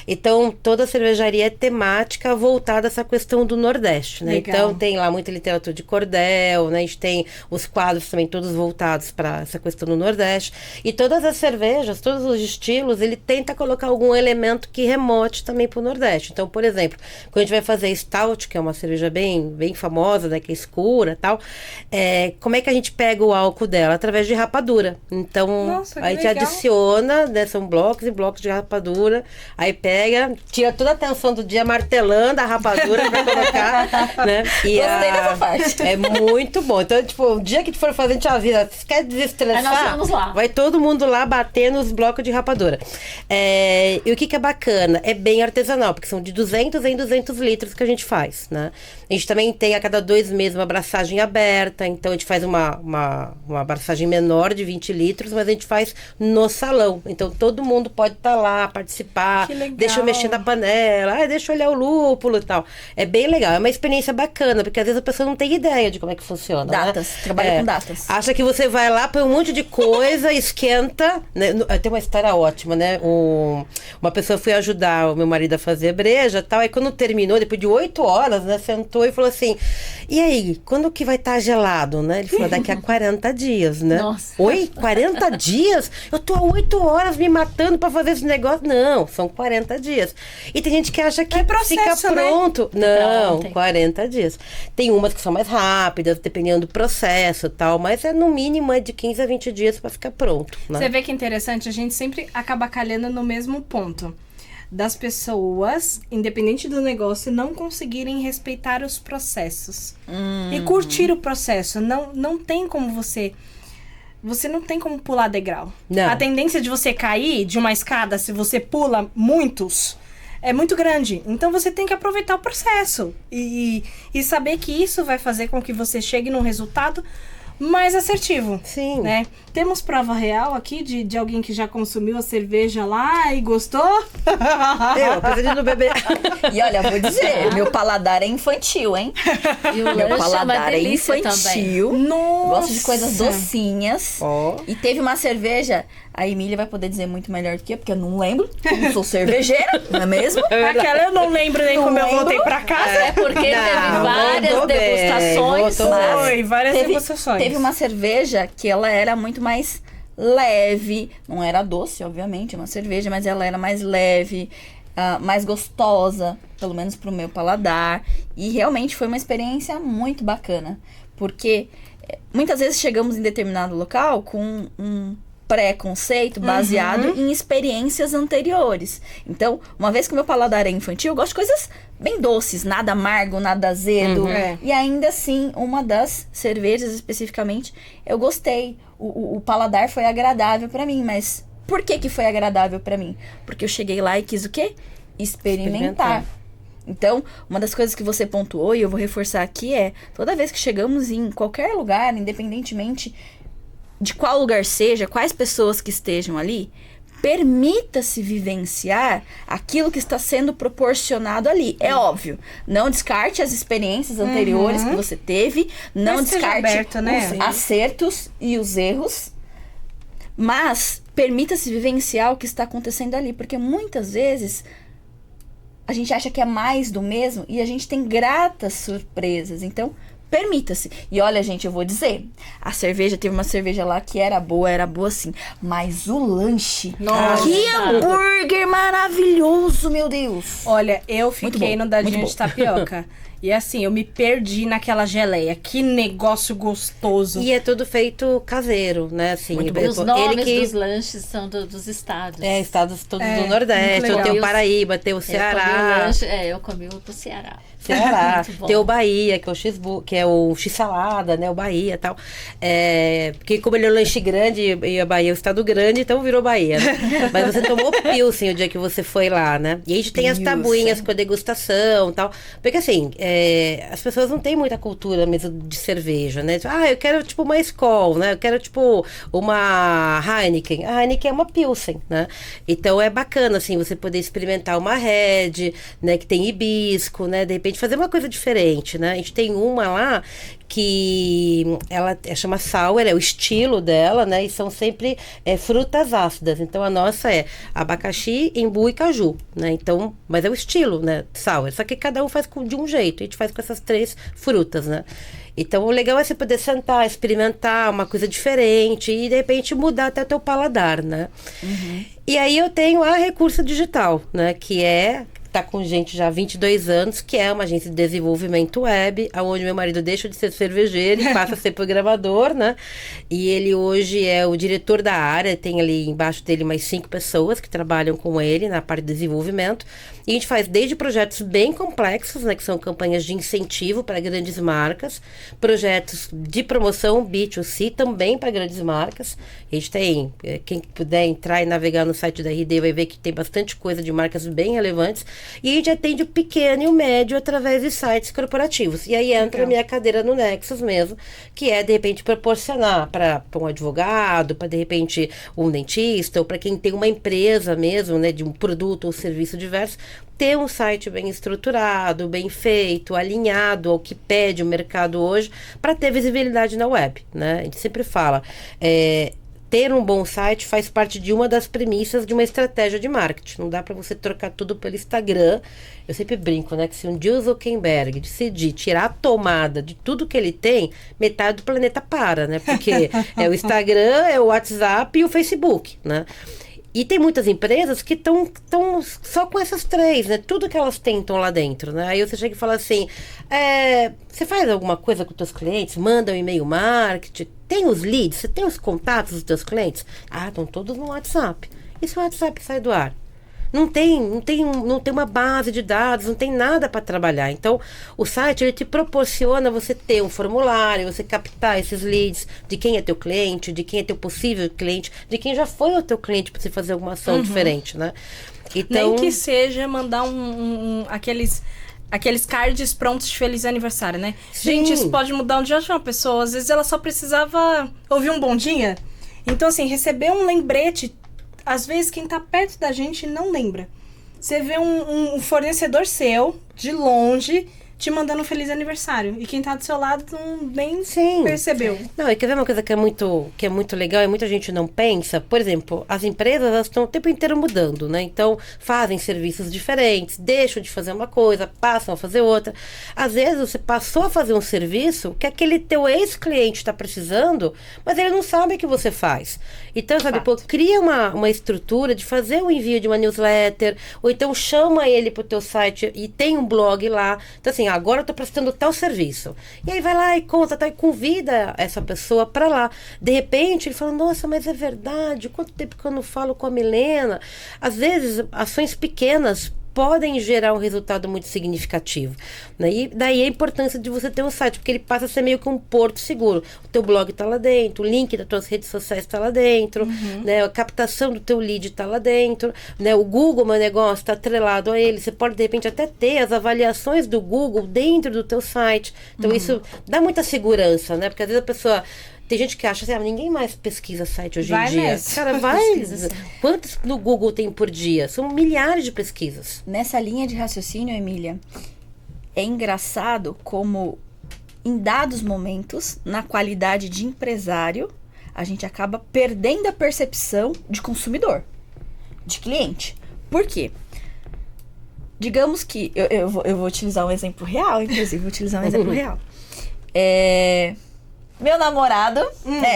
[SPEAKER 5] Então, toda a cervejaria é temática voltada a essa questão do Nordeste, né?
[SPEAKER 1] Legal.
[SPEAKER 5] Então, tem lá muita literatura de cordel, né? A gente tem os quadros também todos voltados para essa questão do Nordeste. E todas as cervejas, todos os estilos, ele tenta colocar algum elemento que remote também para o Nordeste. Então, por exemplo, quando a gente vai fazer Stout, que é uma cerveja bem famosa, né? Que é escura e tal, como é que a gente pega o álcool dela? Através de rapadura. Então,
[SPEAKER 1] Nossa, que
[SPEAKER 5] a gente
[SPEAKER 1] legal.
[SPEAKER 5] adiciona, né? São blocos e blocos de rapadura rapadura, aí pega, tira toda a tensão do dia martelando a rapadura pra colocar, né? E
[SPEAKER 6] Gostei dessa parte.
[SPEAKER 5] é muito bom. Então, tipo, o dia que tu for fazer a vida, se quer desestressar,
[SPEAKER 7] Aí nós vamos lá.
[SPEAKER 5] vai todo mundo lá bater nos blocos de rapadura. E o que é bacana? É bem artesanal, porque são de 200 em 200 litros que a gente faz, né? A gente também tem a cada 2 meses uma abraçagem aberta, então a gente faz uma abraçagem menor de 20 litros, mas a gente faz no salão. Então todo mundo pode estar lá, participar,
[SPEAKER 1] Que legal.
[SPEAKER 5] deixa eu mexer na panela, deixa eu olhar o lúpulo e tal. É bem legal, é uma experiência bacana, porque às vezes a pessoa não tem ideia de como é que funciona.
[SPEAKER 6] Datas,
[SPEAKER 5] né?
[SPEAKER 6] trabalha com datas.
[SPEAKER 5] Acha que você vai lá, põe um monte de coisa, esquenta. Né? Tem uma história ótima, né? Uma pessoa foi ajudar o meu marido a fazer breja e tal, aí quando terminou, depois de 8 horas, né, sentou e falou assim, e aí, quando que vai estar gelado, né? Ele falou, daqui a 40 dias, né?
[SPEAKER 7] Nossa.
[SPEAKER 5] Oi? 40 dias? Eu tô há 8 horas me matando pra fazer esse negócio. Não, são 40 dias. E tem gente que acha que
[SPEAKER 1] É processo,
[SPEAKER 5] fica pronto. Não,
[SPEAKER 7] Pronto.
[SPEAKER 5] 40 dias. Tem umas que são mais rápidas, dependendo do processo e tal, mas no mínimo é de 15 a 20 dias pra ficar pronto, né?
[SPEAKER 1] Você vê que interessante, a gente sempre acaba calhando no mesmo ponto. Das pessoas, independente do negócio, não conseguirem respeitar os processos. E curtir o processo. Não tem como você não tem como pular degrau.
[SPEAKER 5] Não.
[SPEAKER 1] A tendência de você cair de uma escada, se você pula muitos, é muito grande. Então você tem que aproveitar o processo. E saber que isso vai fazer com que você chegue num resultado mais assertivo.
[SPEAKER 5] Sim.
[SPEAKER 1] Né? Temos prova real aqui de alguém que já consumiu a cerveja lá e gostou?
[SPEAKER 5] Eu, apesar de não beber.
[SPEAKER 6] E olha, vou dizer, meu paladar é infantil, hein?
[SPEAKER 7] E o
[SPEAKER 6] Meu
[SPEAKER 7] lanche é uma
[SPEAKER 6] paladar é
[SPEAKER 7] delícia também.
[SPEAKER 6] infantil.
[SPEAKER 1] Nossa!
[SPEAKER 6] Gosto de coisas docinhas.
[SPEAKER 5] Ó.
[SPEAKER 6] E teve uma cerveja, a Emília vai poder dizer muito melhor do que eu, porque eu não lembro. Eu não sou cervejeira, não é mesmo?
[SPEAKER 1] Aquela eu não lembro nem
[SPEAKER 6] Não
[SPEAKER 1] como eu
[SPEAKER 6] lembro.
[SPEAKER 1] voltei pra casa.
[SPEAKER 7] É porque teve várias
[SPEAKER 5] voltou bem,
[SPEAKER 7] degustações.
[SPEAKER 5] voltou bem.
[SPEAKER 1] Foi, várias degustações.
[SPEAKER 6] Teve uma cerveja que ela era muito mais leve, não era doce, obviamente, é uma cerveja, mas ela era mais leve, mais gostosa, pelo menos pro meu paladar. E realmente foi uma experiência muito bacana, porque muitas vezes chegamos em determinado local com um preconceito baseado em experiências anteriores. Então, uma vez que o meu paladar é infantil, eu gosto de coisas bem doces, nada amargo, nada azedo.
[SPEAKER 1] É.
[SPEAKER 6] E ainda assim, uma das cervejas especificamente, eu gostei. O paladar foi agradável pra mim, mas por que foi agradável pra mim? Porque eu cheguei lá e quis o quê? Experimentar. Então, uma das coisas que você pontuou, e eu vou reforçar aqui, é toda vez que chegamos em qualquer lugar, independentemente de qual lugar seja, quais pessoas que estejam ali, permita-se vivenciar aquilo que está sendo proporcionado ali. É óbvio, não descarte as experiências anteriores que você teve, não
[SPEAKER 1] Mas seja
[SPEAKER 6] descarte
[SPEAKER 1] aberto, né?
[SPEAKER 6] os acertos e os erros, mas permita-se vivenciar o que está acontecendo ali, porque muitas vezes a gente acha que é mais do mesmo e a gente tem gratas surpresas. Então, permita-se. E olha, gente, eu vou dizer, a cerveja, teve uma cerveja lá que era boa sim, mas o lanche,
[SPEAKER 1] Nossa.
[SPEAKER 6] que hambúrguer maravilhoso, meu Deus.
[SPEAKER 1] Olha, eu
[SPEAKER 6] Muito
[SPEAKER 1] fiquei
[SPEAKER 6] bom,
[SPEAKER 1] no dadinho
[SPEAKER 6] muito
[SPEAKER 1] de
[SPEAKER 6] bom.
[SPEAKER 1] tapioca. E assim, eu me perdi naquela geleia. Que negócio gostoso.
[SPEAKER 5] E é tudo feito caseiro, né? Assim,
[SPEAKER 6] Muito bom.
[SPEAKER 7] E os nomes
[SPEAKER 5] ele que
[SPEAKER 7] dos lanches são dos estados.
[SPEAKER 5] estados todos
[SPEAKER 1] É,
[SPEAKER 5] do Nordeste,
[SPEAKER 1] muito legal.
[SPEAKER 5] tem o Paraíba, tem o
[SPEAKER 7] Eu
[SPEAKER 5] Ceará.
[SPEAKER 7] comi o do Ceará.
[SPEAKER 5] Ceará,
[SPEAKER 7] Muito bom.
[SPEAKER 5] tem o Bahia, que é o X-salada, né? O Bahia e tal. Porque como ele é um lanche grande e a Bahia é um estado grande, então virou Bahia, né? Mas você tomou Pilsen o dia que você foi lá, né? E a gente tem as tabuinhas com a degustação e tal. Porque assim, as pessoas não têm muita cultura mesmo de cerveja, né? Eu quero tipo uma Skol, né? Eu quero tipo uma Heineken. A Heineken é uma Pilsen, né? Então é bacana, assim, você poder experimentar uma Red, né? Que tem hibisco, né? De repente fazer uma coisa diferente, né? A gente tem uma lá que ela chama sour, é o estilo dela, né? E são sempre frutas ácidas. Então a nossa é abacaxi, embu e caju, né? Então, mas é o estilo, né? Sour. Só que cada um faz de um jeito. A gente faz com essas 3 frutas, né? Então o legal é você poder sentar, experimentar uma coisa diferente e de repente mudar até o teu paladar, né? E aí eu tenho a Recurso Digital, né? Que é tá com gente já há 22 anos, que é uma agência de desenvolvimento web, onde meu marido deixa de ser cervejeiro e passa a ser programador, né? E ele hoje é o diretor da área, tem ali embaixo dele mais 5 pessoas que trabalham com ele na parte de desenvolvimento. E a gente faz desde projetos bem complexos, né, que são campanhas de incentivo para grandes marcas, projetos de promoção B2C também para grandes marcas. A gente tem, quem puder entrar e navegar no site da RD vai ver que tem bastante coisa de marcas bem relevantes. E a gente atende o pequeno e o médio através de sites corporativos. E aí entra a minha cadeira no Nexus mesmo, que é, de repente, proporcionar para um advogado, para, de repente, um dentista, ou para quem tem uma empresa mesmo, né, de um produto ou serviço diverso, ter um site bem estruturado, bem feito, alinhado ao que pede o mercado hoje, para ter visibilidade na web, né? A gente sempre fala, ter um bom site faz parte de uma das premissas de uma estratégia de marketing. Não dá para você trocar tudo pelo Instagram. Eu sempre brinco, né? Que se um dia o Zuckerberg decidir tirar a tomada de tudo que ele tem, metade do planeta para, né? Porque é o Instagram, é o WhatsApp e o Facebook, né? E tem muitas empresas que estão só com essas 3, né? Tudo que elas tentam lá dentro, né? Aí você chega e fala assim, você faz alguma coisa com os teus clientes? Manda um e-mail marketing? Tem os leads? Você tem os contatos dos teus clientes? Ah, estão todos no WhatsApp. E se o WhatsApp sai do ar? Não tem uma base de dados, não tem nada para trabalhar. Então, o site, ele te proporciona você ter um formulário, você captar esses leads de quem é teu cliente, de quem é teu possível cliente, de quem já foi o teu cliente para você fazer alguma ação diferente, né? Então,
[SPEAKER 1] nem que seja mandar aqueles cards prontos de feliz aniversário, né?
[SPEAKER 5] Sim.
[SPEAKER 1] Gente, isso pode mudar um dia de uma pessoa. Às vezes ela só precisava ouvir um bom dia. Então, assim, receber um lembrete, às vezes quem tá perto da gente não lembra. Você vê um fornecedor seu, de longe, te mandando um feliz aniversário. E quem tá do seu lado nem percebeu.
[SPEAKER 5] Não, e quer ver uma coisa que é muito legal e muita gente não pensa? Por exemplo, as empresas, elas estão o tempo inteiro mudando, né? Então, fazem serviços diferentes, deixam de fazer uma coisa, passam a fazer outra. Às vezes, você passou a fazer um serviço que aquele teu ex-cliente está precisando, mas ele não sabe o que você faz. Então, sabe, cria uma estrutura de fazer o envio de uma newsletter, ou então chama ele pro teu site e tem um blog lá. Então, assim, agora eu estou prestando tal serviço. E aí vai lá e conta, e convida essa pessoa para lá. De repente, ele fala, nossa, mas é verdade, quanto tempo que eu não falo com a Milena? Às vezes, ações pequenas podem gerar um resultado muito significativo, né? E daí a importância de você ter um site, porque ele passa a ser meio que um porto seguro. O teu blog está lá dentro, o link das tuas redes sociais está lá dentro, né? A captação do teu lead está lá dentro, né? O Google, meu negócio, está atrelado a ele. Você pode, de repente, até ter as avaliações do Google dentro do teu site. Então, isso dá muita segurança, né? Porque às vezes a pessoa... Tem gente que acha assim, ninguém mais pesquisa site hoje em dia.
[SPEAKER 1] Nessa.
[SPEAKER 5] Cara, quantos no Google tem por dia? São milhares de pesquisas.
[SPEAKER 6] Nessa linha de raciocínio, Emília, é engraçado como em dados momentos, na qualidade de empresário, a gente acaba perdendo a percepção de consumidor, de cliente. Por quê? Digamos que... Eu vou utilizar um exemplo real, inclusive. Meu namorado,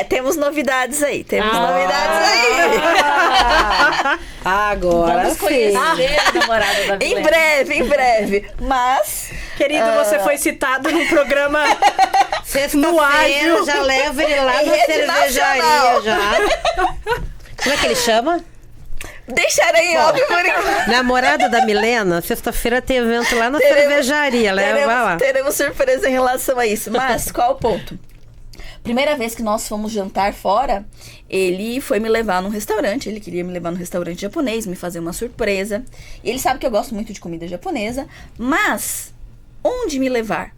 [SPEAKER 6] temos novidades aí.
[SPEAKER 5] Agora
[SPEAKER 7] vamos conhecer o namorado da Milena.
[SPEAKER 6] Em breve. Mas,
[SPEAKER 1] Querido, você foi citado num programa no
[SPEAKER 5] sexta-feira, já leva ele lá na cervejaria já. Como é que ele chama?
[SPEAKER 6] deixarei óbvio por enquanto.
[SPEAKER 5] Namorado da Milena, sexta-feira tem evento lá na cervejaria. Leva lá.
[SPEAKER 6] Teremos surpresa em relação a isso. Mas qual o ponto? Primeira vez que nós fomos jantar fora, ele foi me levar num restaurante. Ele queria me levar num restaurante japonês, me fazer uma surpresa. E ele sabe que eu gosto muito de comida japonesa. Mas, onde me levar?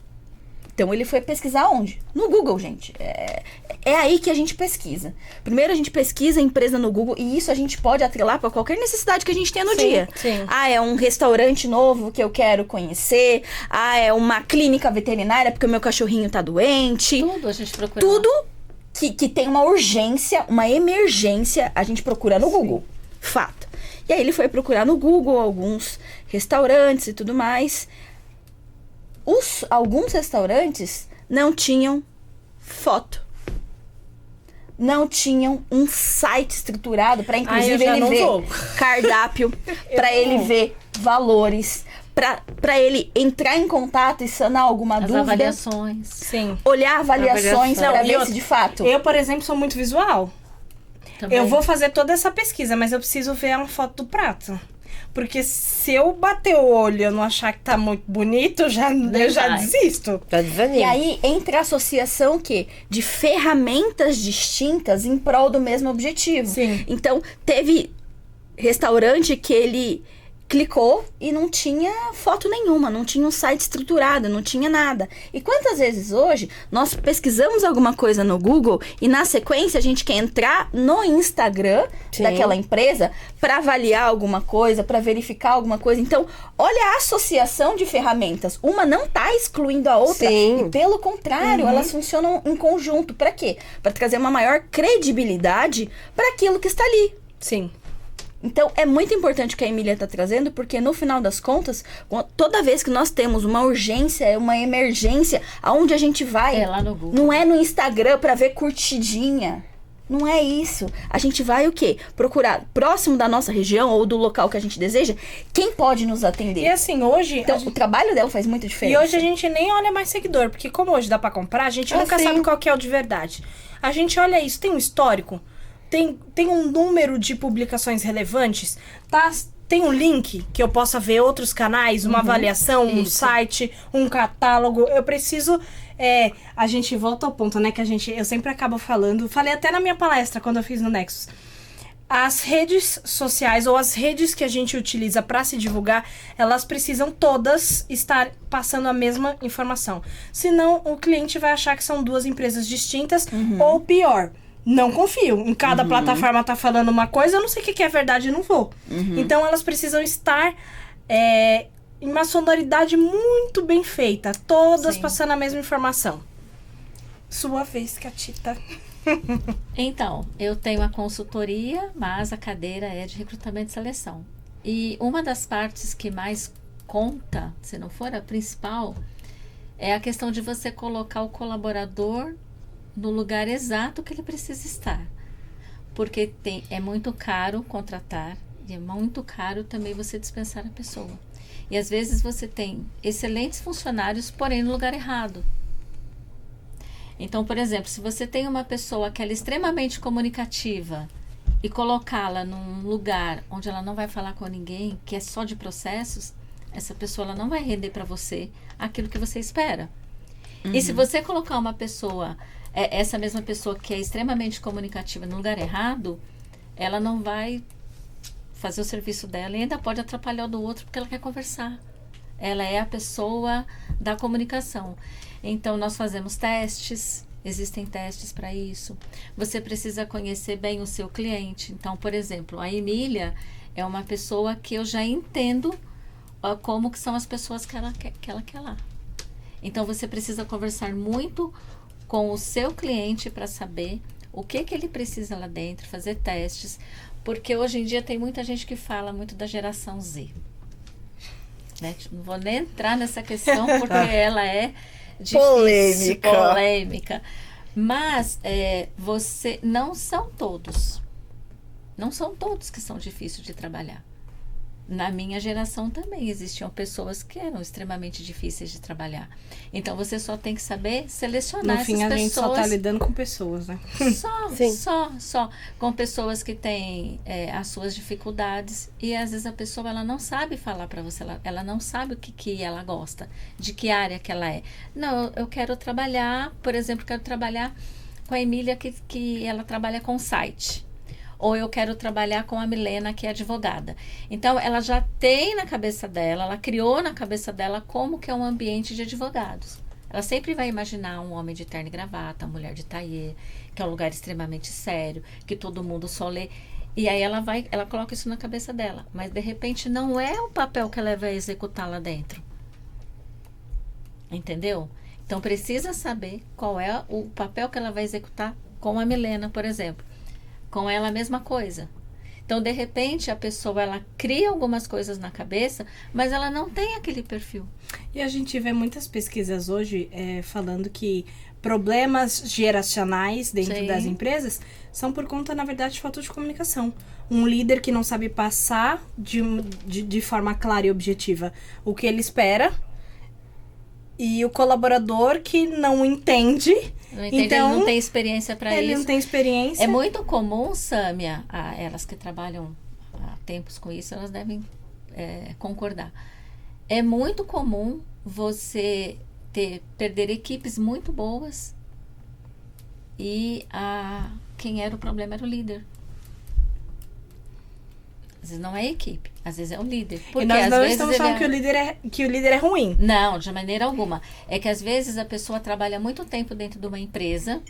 [SPEAKER 6] Então, ele foi pesquisar onde? No Google, gente. É aí que a gente pesquisa. Primeiro, a gente pesquisa a empresa no Google. E isso a gente pode atrelar para qualquer necessidade que a gente tenha no dia.
[SPEAKER 1] Sim.
[SPEAKER 6] Ah, é um restaurante novo que eu quero conhecer. Ah, é uma clínica veterinária porque o meu cachorrinho tá doente.
[SPEAKER 7] Tudo a gente procura.
[SPEAKER 6] Tudo que tem uma urgência, uma emergência, a gente procura no Google. Fato. E aí, ele foi procurar no Google alguns restaurantes e tudo mais. Alguns restaurantes não tinham foto. Não tinham um site estruturado para, inclusive, ele ver cardápio, para ele ver valores, para ele entrar em contato e sanar alguma
[SPEAKER 7] As
[SPEAKER 6] dúvida.
[SPEAKER 7] avaliações.
[SPEAKER 1] Sim.
[SPEAKER 6] Olhar avaliações para ver se de fato.
[SPEAKER 1] Eu, por exemplo, sou muito visual.
[SPEAKER 7] Também.
[SPEAKER 1] Eu vou fazer toda essa pesquisa, mas eu preciso ver uma foto do prato. Porque se eu bater o olho e eu não achar que tá muito bonito, eu já desisto.
[SPEAKER 5] Já desanima.
[SPEAKER 6] E aí entra a associação de ferramentas distintas em prol do mesmo objetivo.
[SPEAKER 1] Sim.
[SPEAKER 6] Então, teve restaurante que ele clicou e não tinha foto nenhuma, não tinha um site estruturado, não tinha nada. E quantas vezes hoje nós pesquisamos alguma coisa no Google e na sequência a gente quer entrar no Instagram daquela empresa para avaliar alguma coisa, para verificar alguma coisa. Então, olha a associação de ferramentas. Uma não está excluindo a outra.
[SPEAKER 5] Sim.
[SPEAKER 6] E pelo contrário, elas funcionam em conjunto. Para quê? Para trazer uma maior credibilidade para aquilo que está ali.
[SPEAKER 1] Sim.
[SPEAKER 6] Então, é muito importante o que a Emília está trazendo, porque no final das contas, toda vez que nós temos uma urgência, uma emergência, aonde a gente vai?
[SPEAKER 7] É lá no Google.
[SPEAKER 6] Não é no Instagram para ver curtidinha. Não é isso. A gente vai o quê? Procurar próximo da nossa região ou do local que a gente deseja, quem pode nos atender.
[SPEAKER 1] E assim, hoje...
[SPEAKER 6] Então, o trabalho dela faz muita
[SPEAKER 1] E
[SPEAKER 6] diferença.
[SPEAKER 1] hoje a gente nem olha mais seguidor, porque como hoje dá pra comprar, a gente nunca
[SPEAKER 5] sim.
[SPEAKER 1] sabe qual que é o de verdade. A gente olha isso, tem um histórico, tem um número de publicações relevantes, tá? Tem um link que eu possa ver outros canais, uma avaliação, um site, um catálogo. Eu preciso... a gente volta ao ponto, né? Que eu sempre acabo falando. Falei até na minha palestra, quando eu fiz no Nexus. As redes sociais ou as redes que a gente utiliza para se divulgar, elas precisam todas estar passando a mesma informação. Senão, o cliente vai achar que são duas empresas distintas, ou pior... Não confio. Em cada plataforma tá falando uma coisa, eu não sei o que é verdade e não vou. Então, elas precisam estar em uma sonoridade muito bem feita. Todas passando a mesma informação. Sua vez, Catita.
[SPEAKER 7] Então, eu tenho a consultoria, mas a cadeira é de recrutamento e seleção. E uma das partes que mais conta, se não for a principal, é a questão de você colocar o colaborador no lugar exato que ele precisa estar. Porque é muito caro contratar e é muito caro também você dispensar a pessoa. E às vezes você tem excelentes funcionários, porém no lugar errado. Então, por exemplo, se você tem uma pessoa que ela é extremamente comunicativa e colocá-la num lugar onde ela não vai falar com ninguém, que é só de processos, essa pessoa ela não vai render para você aquilo que você espera. E se você colocar uma pessoa, essa mesma pessoa que é extremamente comunicativa no lugar errado, ela não vai fazer o serviço dela e ainda pode atrapalhar o do outro porque ela quer conversar. Ela é a pessoa da comunicação. Então, nós fazemos testes, existem testes para isso. Você precisa conhecer bem o seu cliente. Então, por exemplo, a Emília é uma pessoa que eu já entendo como que são as pessoas que ela quer lá. Então, você precisa conversar muito com o seu cliente para saber o que ele precisa lá dentro, fazer testes. Porque hoje em dia tem muita gente que fala muito da geração Z. Né? Não vou nem entrar nessa questão porque ela é difícil, polêmica. Mas não são todos. Não são todos que são difíceis de trabalhar. Na minha geração também existiam pessoas que eram extremamente difíceis de trabalhar. Então, você só tem que saber selecionar essas pessoas.
[SPEAKER 1] No fim, a gente só tá lidando com pessoas, né?
[SPEAKER 7] Só. Com pessoas que têm as suas dificuldades. E, às vezes, a pessoa ela não sabe falar para você. Ela não sabe o que ela gosta. De que área que ela é. Não, eu quero trabalhar... Por exemplo, quero trabalhar com a Emília, que ela trabalha com site. Ou eu quero trabalhar com a Milena, que é advogada. Então, ela já tem na cabeça dela, ela criou na cabeça dela como que é um ambiente de advogados. Ela sempre vai imaginar um homem de terno e gravata, uma mulher de tailleur, que é um lugar extremamente sério, que todo mundo só lê. E aí ela coloca isso na cabeça dela. Mas, de repente, não é o papel que ela vai executar lá dentro. Entendeu? Então, precisa saber qual é o papel que ela vai executar com a Milena, por exemplo. Com ela a mesma coisa. Então, de repente, a pessoa, ela cria algumas coisas na cabeça, mas ela não tem aquele perfil.
[SPEAKER 1] E a gente vê muitas pesquisas hoje falando que problemas geracionais dentro
[SPEAKER 7] Sim.
[SPEAKER 1] das empresas são por conta, na verdade, de falta de comunicação. Um líder que não sabe passar de forma clara e objetiva o que ele espera, e o colaborador que não entende.
[SPEAKER 7] Não entende,
[SPEAKER 1] Então,
[SPEAKER 7] ele não tem experiência para isso.
[SPEAKER 1] Ele não tem experiência.
[SPEAKER 7] É muito comum, Sâmia, elas que trabalham há tempos com isso, elas devem concordar. É muito comum você perder equipes muito boas e quem era o problema era o líder. Às vezes não é a equipe, às vezes é o líder. Porque
[SPEAKER 1] e nós
[SPEAKER 7] às
[SPEAKER 1] não
[SPEAKER 7] vezes
[SPEAKER 1] estamos falando que o líder é ruim.
[SPEAKER 7] Não, de maneira alguma. É que às vezes a pessoa trabalha muito tempo dentro de uma empresa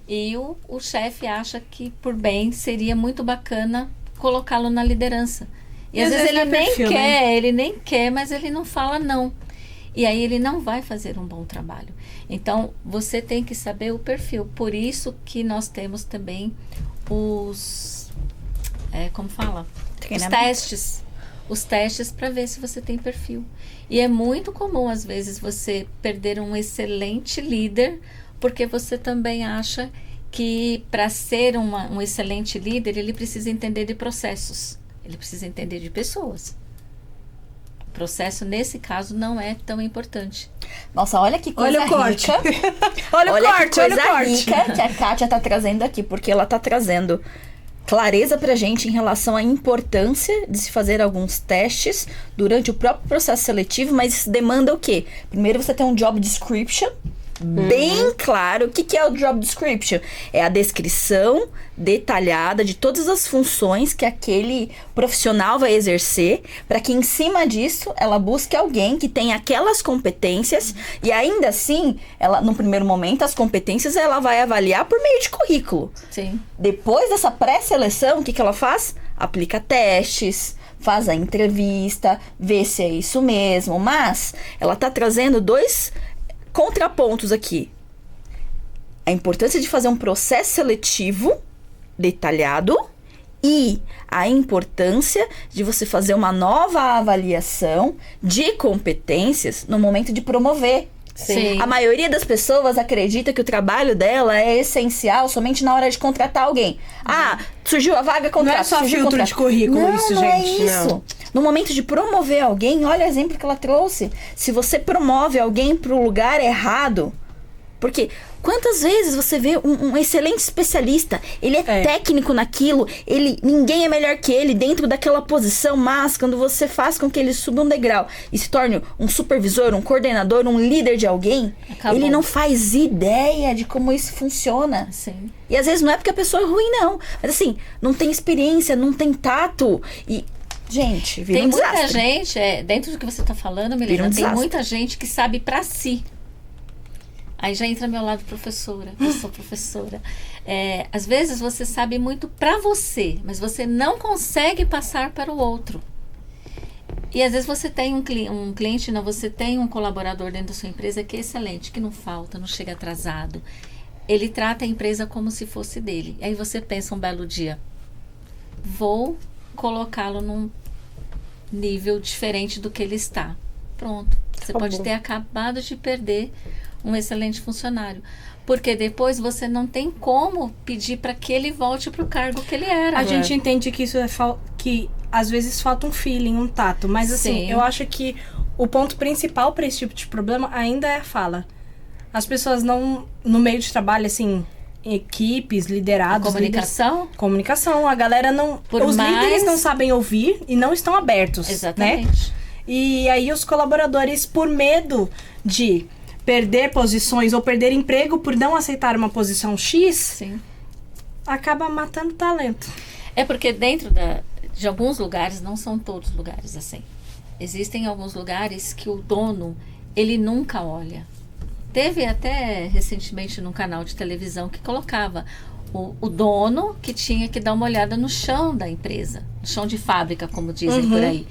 [SPEAKER 7] e o chefe acha que por bem seria muito bacana colocá-lo na liderança. E às vezes ele nem
[SPEAKER 1] perfil,
[SPEAKER 7] quer,
[SPEAKER 1] né?
[SPEAKER 7] ele nem quer, mas ele não fala não. E aí ele não vai fazer um bom trabalho. Então, você tem que saber o perfil. Por isso que nós temos também os... como fala? Os testes para ver se você tem perfil. E é muito comum, às vezes, você perder um excelente líder, porque você também acha que para ser um excelente líder, ele precisa entender de processos. Ele precisa entender de pessoas. O processo, nesse caso, não é tão importante.
[SPEAKER 6] Nossa, olha que coisa
[SPEAKER 1] Olha o corte.
[SPEAKER 6] rica.
[SPEAKER 1] Olha o corte,
[SPEAKER 6] que coisa
[SPEAKER 1] olha o corte.
[SPEAKER 6] rica que a Kátia tá trazendo aqui, porque ela tá trazendo clareza pra gente em relação à importância de se fazer alguns testes durante o próprio processo seletivo, mas isso demanda o quê? Primeiro você tem um job description bem claro. O que é o job description? É a descrição detalhada de todas as funções que aquele profissional vai exercer, para que em cima disso ela busque alguém que tenha aquelas competências, e ainda assim, ela, no primeiro momento, as competências ela vai avaliar por meio de currículo.
[SPEAKER 7] Sim.
[SPEAKER 6] Depois dessa pré-seleção, o que ela faz? Aplica testes, faz a entrevista, vê se é isso mesmo, mas ela tá trazendo dois contrapontos aqui. A importância de fazer um processo seletivo detalhado e a importância de você fazer uma nova avaliação de competências no momento de promover.
[SPEAKER 7] Sim.
[SPEAKER 6] A maioria das pessoas acredita que o trabalho dela é essencial somente na hora de contratar alguém. Ah, surgiu a vaga, contrato.
[SPEAKER 1] Não é só
[SPEAKER 6] surgiu
[SPEAKER 1] filtro
[SPEAKER 6] contrato.
[SPEAKER 1] de currículo
[SPEAKER 6] não,
[SPEAKER 1] isso,
[SPEAKER 6] não
[SPEAKER 1] gente.
[SPEAKER 6] É isso.
[SPEAKER 1] Não.
[SPEAKER 6] No momento de promover alguém, olha o exemplo que ela trouxe. Se você promove alguém para o lugar errado, porque quantas vezes você vê um excelente especialista, ele é técnico naquilo, ninguém é melhor que ele dentro daquela posição, mas quando você faz com que ele suba um degrau e se torne um supervisor, um coordenador, um líder de alguém,
[SPEAKER 7] Acabou.
[SPEAKER 6] ele não faz ideia de como isso funciona.
[SPEAKER 7] Sim.
[SPEAKER 6] E às vezes não é porque a pessoa é ruim, não. Mas assim, não tem experiência, não tem tato. E, gente, vira
[SPEAKER 7] Tem
[SPEAKER 6] um
[SPEAKER 7] muita
[SPEAKER 6] desastre.
[SPEAKER 7] gente, dentro do que você está falando,
[SPEAKER 6] Vira
[SPEAKER 7] Milena,
[SPEAKER 6] um
[SPEAKER 7] tem
[SPEAKER 6] desastre.
[SPEAKER 7] muita gente que sabe para si. Aí já entra meu lado professora, eu sou professora. Às vezes você sabe muito para você, mas você não consegue passar para o outro. E às vezes você tem um cliente, não, você tem um colaborador dentro da sua empresa que é excelente, que não falta, não chega atrasado. Ele trata a empresa como se fosse dele. Aí você pensa um belo dia, vou colocá-lo num nível diferente do que ele está. Pronto. Você pode ter acabado de perder um excelente funcionário. Porque depois você não tem como pedir para que ele volte para o cargo que ele era.
[SPEAKER 1] A gente entende que isso que às vezes falta um feeling, um tato. Mas assim,
[SPEAKER 7] Sim.
[SPEAKER 1] eu acho que o ponto principal para esse tipo de problema ainda é a fala. As pessoas não, no meio de trabalho, assim, equipes, liderados...
[SPEAKER 7] Comunicação?
[SPEAKER 1] Comunicação. A galera não... Os líderes não sabem ouvir e não estão abertos.
[SPEAKER 7] Exatamente.
[SPEAKER 1] Né? E aí os colaboradores, por medo de perder posições ou perder emprego por não aceitar uma posição X,
[SPEAKER 7] Sim.
[SPEAKER 1] acaba matando talento.
[SPEAKER 7] É porque dentro de alguns lugares, não são todos lugares assim. Existem alguns lugares que o dono, ele nunca olha. Teve até recentemente num canal de televisão que colocava o dono que tinha que dar uma olhada no chão da empresa, no chão de fábrica, como dizem por aí.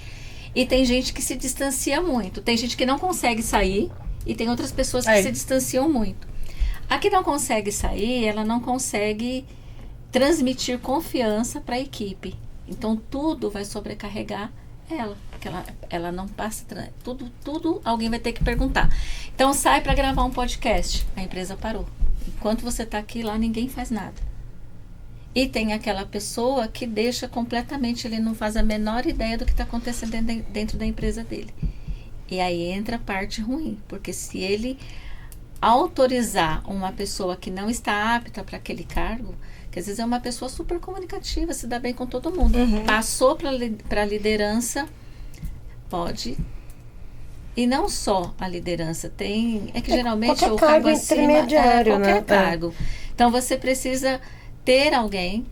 [SPEAKER 7] E tem gente que se distancia muito. Tem gente que não consegue sair e tem outras pessoas que se distanciam muito. A que não consegue sair, ela não consegue transmitir confiança para a equipe. Então tudo vai sobrecarregar ela, porque ela não passa, tudo alguém vai ter que perguntar. Então sai para gravar um podcast, a empresa parou. Enquanto você está aqui, lá ninguém faz nada. E tem aquela pessoa que deixa completamente, ele não faz a menor ideia do que está acontecendo dentro da empresa dele. E aí entra a parte ruim, porque se ele autorizar uma pessoa que não está apta para aquele cargo, que às vezes é uma pessoa super comunicativa, se dá bem com todo mundo, passou para a liderança, pode. E não só a liderança, é que geralmente o cargo
[SPEAKER 5] intermediário,
[SPEAKER 7] qualquer
[SPEAKER 5] né?
[SPEAKER 7] cargo. Então você precisa ter alguém,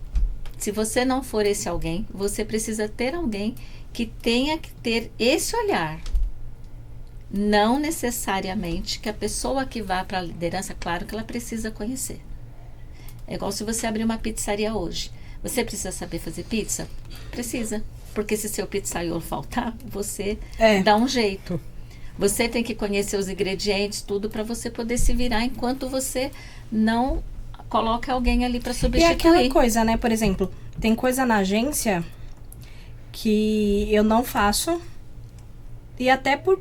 [SPEAKER 7] se você não for esse alguém, você precisa ter alguém que tenha que ter esse olhar. Não necessariamente que a pessoa que vá para a liderança, claro que ela precisa conhecer. É igual se você abrir uma pizzaria hoje. Você precisa saber fazer pizza? Precisa. Porque se seu pizzaiolo faltar, você dá um jeito. Você tem que conhecer os ingredientes, tudo, para você poder se virar enquanto você não coloca alguém ali para substituir.
[SPEAKER 1] E aquela coisa, né? Por exemplo, tem coisa na agência que eu não faço. E até por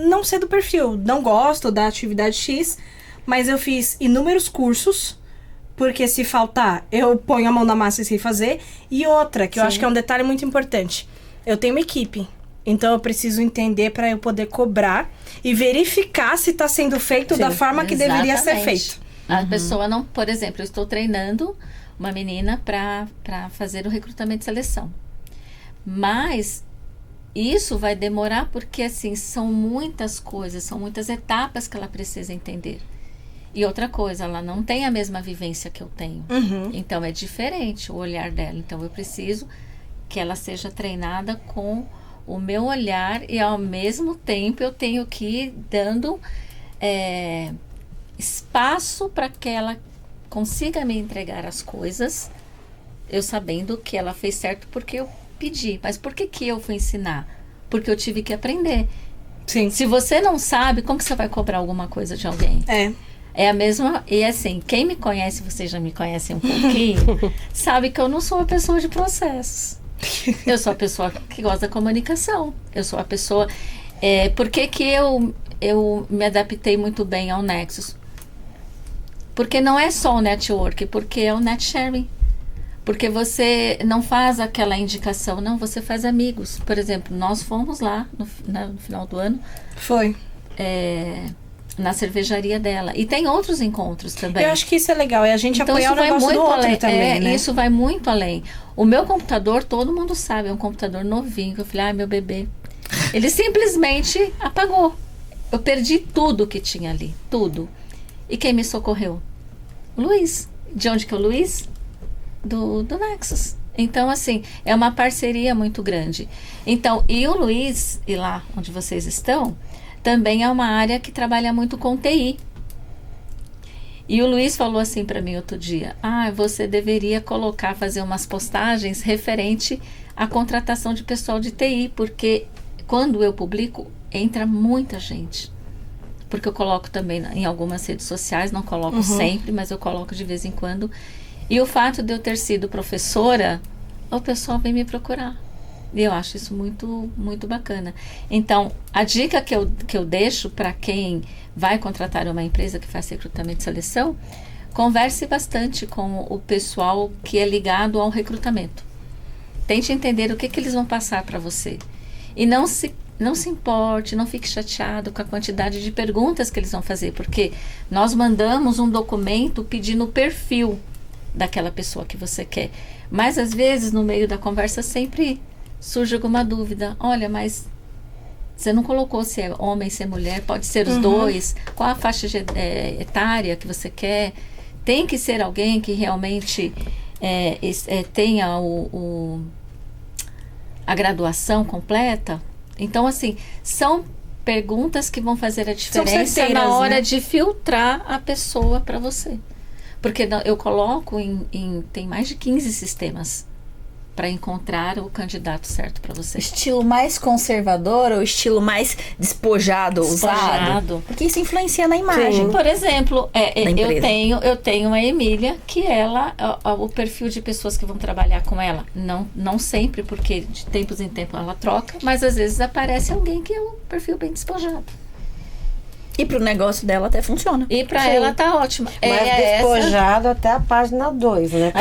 [SPEAKER 1] não ser do perfil. Não gosto da atividade X, mas eu fiz inúmeros cursos, porque se faltar, eu ponho a mão na massa e sei fazer. E outra, que eu acho que é um detalhe muito importante. Eu tenho uma equipe, então eu preciso entender para eu poder cobrar e verificar se está sendo feito da forma que deveria ser feito.
[SPEAKER 7] A pessoa não, por exemplo, eu estou treinando uma menina para fazer o recrutamento e seleção. Mas isso vai demorar porque, assim, são muitas coisas, são muitas etapas que ela precisa entender. E outra coisa, ela não tem a mesma vivência que eu tenho. Então, é diferente o olhar dela. Então, eu preciso que ela seja treinada com o meu olhar e, ao mesmo tempo, eu tenho que ir dando espaço para que ela consiga me entregar as coisas, eu sabendo que ela fez certo porque eu pedi. Mas por que eu fui ensinar? Porque eu tive que aprender.
[SPEAKER 1] Sim.
[SPEAKER 7] Se você não sabe, como que você vai cobrar alguma coisa de alguém? É a mesma... E assim, quem me conhece, vocês já me conhecem um pouquinho, sabe que eu não sou uma pessoa de processos. Eu sou a pessoa que gosta da comunicação. Eu sou a pessoa... por que eu me adaptei muito bem ao Nexus? Porque não é só o network, porque é o net sharing. Porque você não faz aquela indicação, não, você faz amigos. Por exemplo, nós fomos lá no final do ano.
[SPEAKER 1] Foi.
[SPEAKER 7] Na cervejaria dela. E tem outros encontros também.
[SPEAKER 1] Eu acho que isso é legal, é a gente apoiar o negócio do outro também, né?
[SPEAKER 7] Isso vai muito além. O meu computador, todo mundo sabe, é um computador novinho. Eu falei, meu bebê. Ele simplesmente apagou. Eu perdi tudo que tinha ali, tudo. E quem me socorreu? O Luiz. De onde que é o Luiz? Do Nexus. Então, assim, é uma parceria muito grande. Então, e o Luiz, e lá onde vocês estão, também é uma área que trabalha muito com TI. E o Luiz falou assim para mim outro dia, você deveria fazer umas postagens referente à contratação de pessoal de TI, porque quando eu publico, entra muita gente. Porque eu coloco também em algumas redes sociais, não coloco sempre, mas eu coloco de vez em quando. E o fato de eu ter sido professora, o pessoal vem me procurar. E eu acho isso muito, muito bacana. Então, a dica que eu deixo para quem vai contratar uma empresa que faz recrutamento e seleção, converse bastante com o pessoal que é ligado ao recrutamento. Tente entender o que eles vão passar para você. E não se importe, não fique chateado com a quantidade de perguntas que eles vão fazer, porque nós mandamos um documento pedindo o perfil daquela pessoa que você quer. Mas, às vezes, no meio da conversa, sempre surge alguma dúvida. Olha, mas você não colocou se é homem, se é mulher, pode ser os dois, qual a faixa etária que você quer. Tem que ser alguém que realmente tenha a graduação completa. Então, assim, são perguntas que vão fazer a diferença na hora de filtrar a pessoa para você. Porque eu coloco tem mais de 15 sistemas. para encontrar o candidato certo para você.
[SPEAKER 6] Estilo mais conservador ou estilo mais despojado, usado? Porque isso influencia na imagem.
[SPEAKER 7] Por exemplo,
[SPEAKER 6] empresa.
[SPEAKER 7] eu tenho a Emília, que o perfil de pessoas que vão trabalhar com ela, não sempre, porque de tempos em tempos ela troca, mas às vezes aparece alguém que é um perfil bem despojado.
[SPEAKER 6] E pro negócio dela até funciona.
[SPEAKER 7] E pra ela tá ótimo.
[SPEAKER 5] Mas despojado até a página 2, né?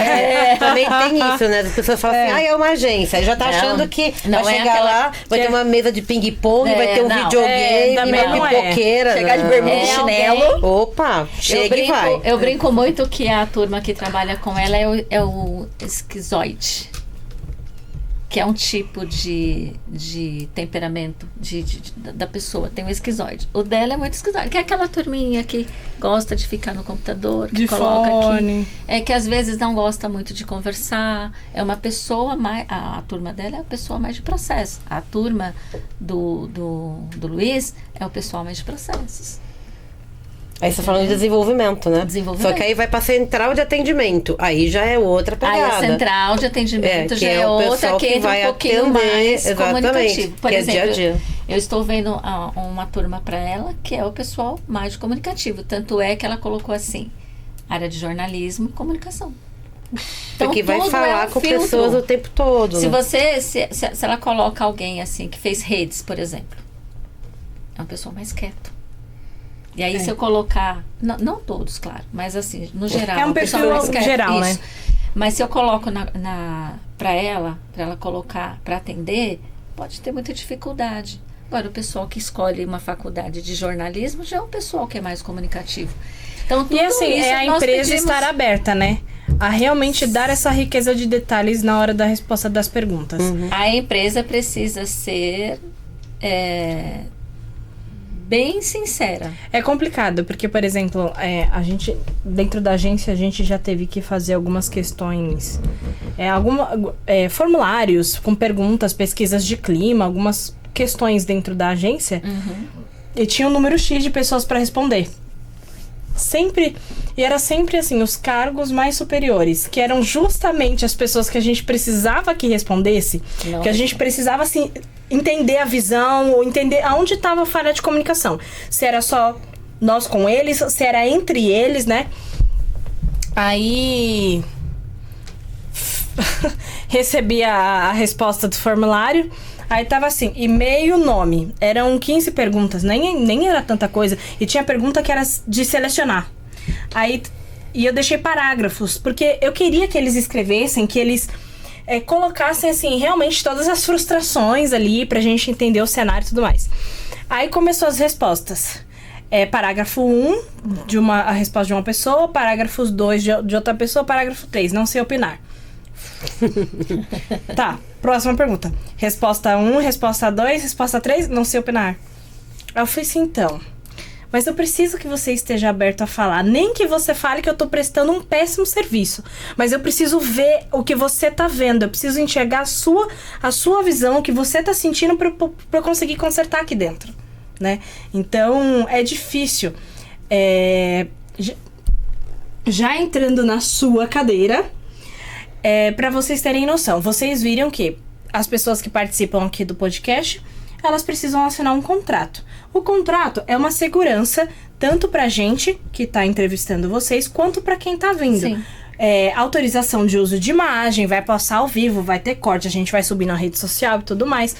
[SPEAKER 5] Também tem isso, né? As pessoas falam assim, é uma agência. Já tá achando que vai chegar lá, vai ter uma mesa de ping-pong, vai ter um videogame, uma pipoqueira.
[SPEAKER 6] Chegar de bermuda e chinelo.
[SPEAKER 5] Opa, chega e vai.
[SPEAKER 7] Eu brinco muito que a turma que trabalha com ela é o esquizoide. Que é um tipo de temperamento da pessoa. Tem o esquizoide. O dela é muito esquizoide. Que é aquela turminha que gosta de ficar no computador, que
[SPEAKER 1] de
[SPEAKER 7] coloca
[SPEAKER 1] fone.
[SPEAKER 7] aqui. É que às vezes não gosta muito de conversar. É uma pessoa mais... A turma dela é a pessoa mais de processo. A turma do Luiz é o pessoal mais de processos.
[SPEAKER 5] Aí você tá falando de desenvolvimento, né? Só que aí vai pra central de atendimento. Aí já é outra pegada.
[SPEAKER 7] Aí a central de atendimento já é outra que entra um pouquinho mais comunicativo. Por exemplo, dia a dia. Eu estou vendo uma turma para ela que é o pessoal mais de comunicativo. Tanto é que ela colocou assim, área de jornalismo e comunicação. Então,
[SPEAKER 5] porque vai falar com pessoas o tempo todo.
[SPEAKER 7] Se ela coloca alguém assim, que fez redes, por exemplo, é uma pessoa mais quieta. E aí, se eu colocar... Não todos, claro. Mas assim, no geral.
[SPEAKER 1] É um perfil geral, né?
[SPEAKER 7] Mas se eu coloco para ela colocar, para atender, pode ter muita dificuldade. Agora, o pessoal que escolhe uma faculdade de jornalismo já é um pessoal que é mais comunicativo. Então, tudo
[SPEAKER 1] e assim,
[SPEAKER 7] isso
[SPEAKER 1] é a empresa estar aberta, né? A realmente dar essa riqueza de detalhes na hora da resposta das perguntas.
[SPEAKER 7] A empresa precisa ser... bem sincera.
[SPEAKER 1] É complicado, porque, por exemplo, a gente, dentro da agência, a gente já teve que fazer algumas questões, formulários com perguntas, pesquisas de clima, algumas questões dentro da agência, e tinha um número X de pessoas para responder. E era sempre assim, os cargos mais superiores, que eram justamente as pessoas que a gente precisava que respondesse, que a gente precisava, assim, entender a visão, ou entender aonde estava a falha de comunicação. Se era só nós com eles, se era entre eles, né? Aí... recebi a resposta do formulário, aí tava assim, e-mail, nome. Eram 15 perguntas, nem era tanta coisa. E tinha pergunta que era de selecionar. E eu deixei parágrafos, porque eu queria que eles escrevessem, que eles... colocassem, assim, realmente todas as frustrações ali pra gente entender o cenário e tudo mais. Aí começou as respostas. Parágrafo 1, a resposta de uma pessoa, parágrafos 2 de outra pessoa, parágrafo 3, não sei opinar. Tá, próxima pergunta. Resposta 1, resposta 2, resposta 3, não sei opinar. Aí eu falei assim, então... Mas eu preciso que você esteja aberto a falar. Nem que você fale que eu tô prestando um péssimo serviço. Mas eu preciso ver o que você tá vendo. Eu preciso enxergar a sua visão, o que você tá sentindo pra eu conseguir consertar aqui dentro, né? Então, é difícil. Já entrando na sua cadeira, pra vocês terem noção. Vocês viram que as pessoas que participam aqui do podcast, elas precisam assinar um contrato. O contrato é uma segurança tanto pra gente que tá entrevistando vocês, quanto pra quem tá vindo.
[SPEAKER 7] Sim.
[SPEAKER 1] Autorização de uso de imagem, vai passar ao vivo, vai ter corte, a gente vai subir na rede social e tudo mais.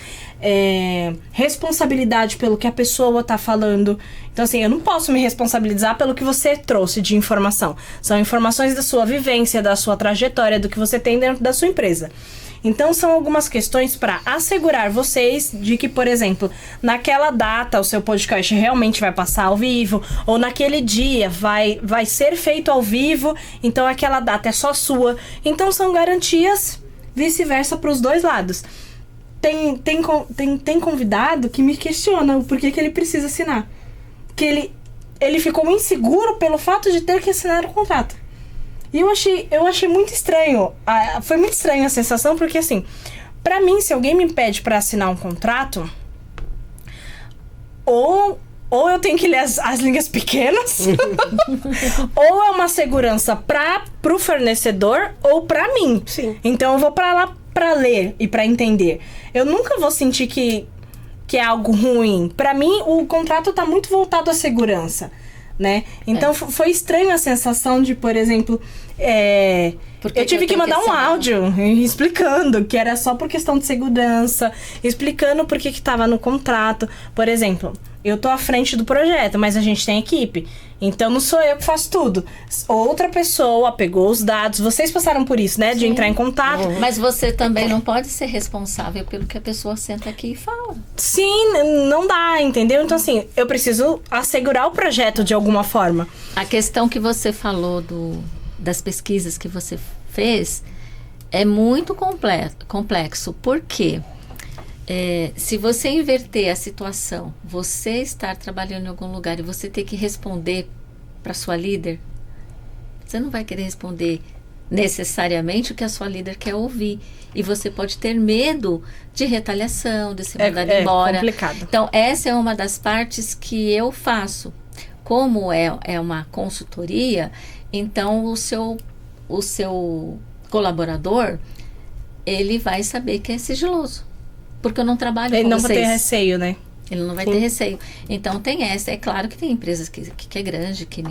[SPEAKER 1] Responsabilidade pelo que a pessoa tá falando. Então, assim, eu não posso me responsabilizar pelo que você trouxe de informação. São informações da sua vivência, da sua trajetória, do que você tem dentro da sua empresa. Então, são algumas questões para assegurar vocês de que, por exemplo, naquela data o seu podcast realmente vai passar ao vivo, ou naquele dia vai ser feito ao vivo, então aquela data é só sua. Então, são garantias vice-versa para os dois lados. Tem convidado que me questiona o porquê que ele precisa assinar. Que ele ficou inseguro pelo fato de ter que assinar o contrato. E eu achei muito estranho. Foi muito estranha a sensação, porque assim, pra mim, se alguém me pede pra assinar um contrato, ou eu tenho que ler as linhas pequenas, ou é uma segurança pro fornecedor ou pra mim.
[SPEAKER 5] Sim.
[SPEAKER 1] Então eu vou pra lá pra ler e pra entender. Eu nunca vou sentir que é algo ruim. Pra mim, o contrato tá muito voltado à segurança, né? Então, foi estranho a sensação de, por exemplo... eu tive que mandar um áudio explicando que era só por questão de segurança, explicando por que estava no contrato. Por exemplo, eu tô à frente do projeto, mas a gente tem equipe. Então não sou eu que faço tudo. Outra pessoa pegou os dados. Vocês passaram por isso, né? De entrar em contato.
[SPEAKER 7] Mas você também não pode ser responsável pelo que a pessoa senta aqui e fala.
[SPEAKER 1] Sim, não dá, entendeu? Então, assim, eu preciso assegurar o projeto de alguma forma.
[SPEAKER 7] A questão que você falou das pesquisas que você fez é muito complexo. Por quê? Se você inverter a situação, você estar trabalhando em algum lugar e você ter que responder para sua líder, você não vai querer responder necessariamente o que a sua líder quer ouvir. E você pode ter medo de retaliação, de ser mandado embora. É
[SPEAKER 1] complicado.
[SPEAKER 7] Então, essa é uma das partes que eu faço. Como é uma consultoria, então o seu colaborador, ele vai saber que é sigiloso. Porque eu não trabalho com vocês.
[SPEAKER 1] Ele não vai ter receio, né?
[SPEAKER 7] Ele não vai ter receio. Então tem essa. É claro que tem empresas que é grande, que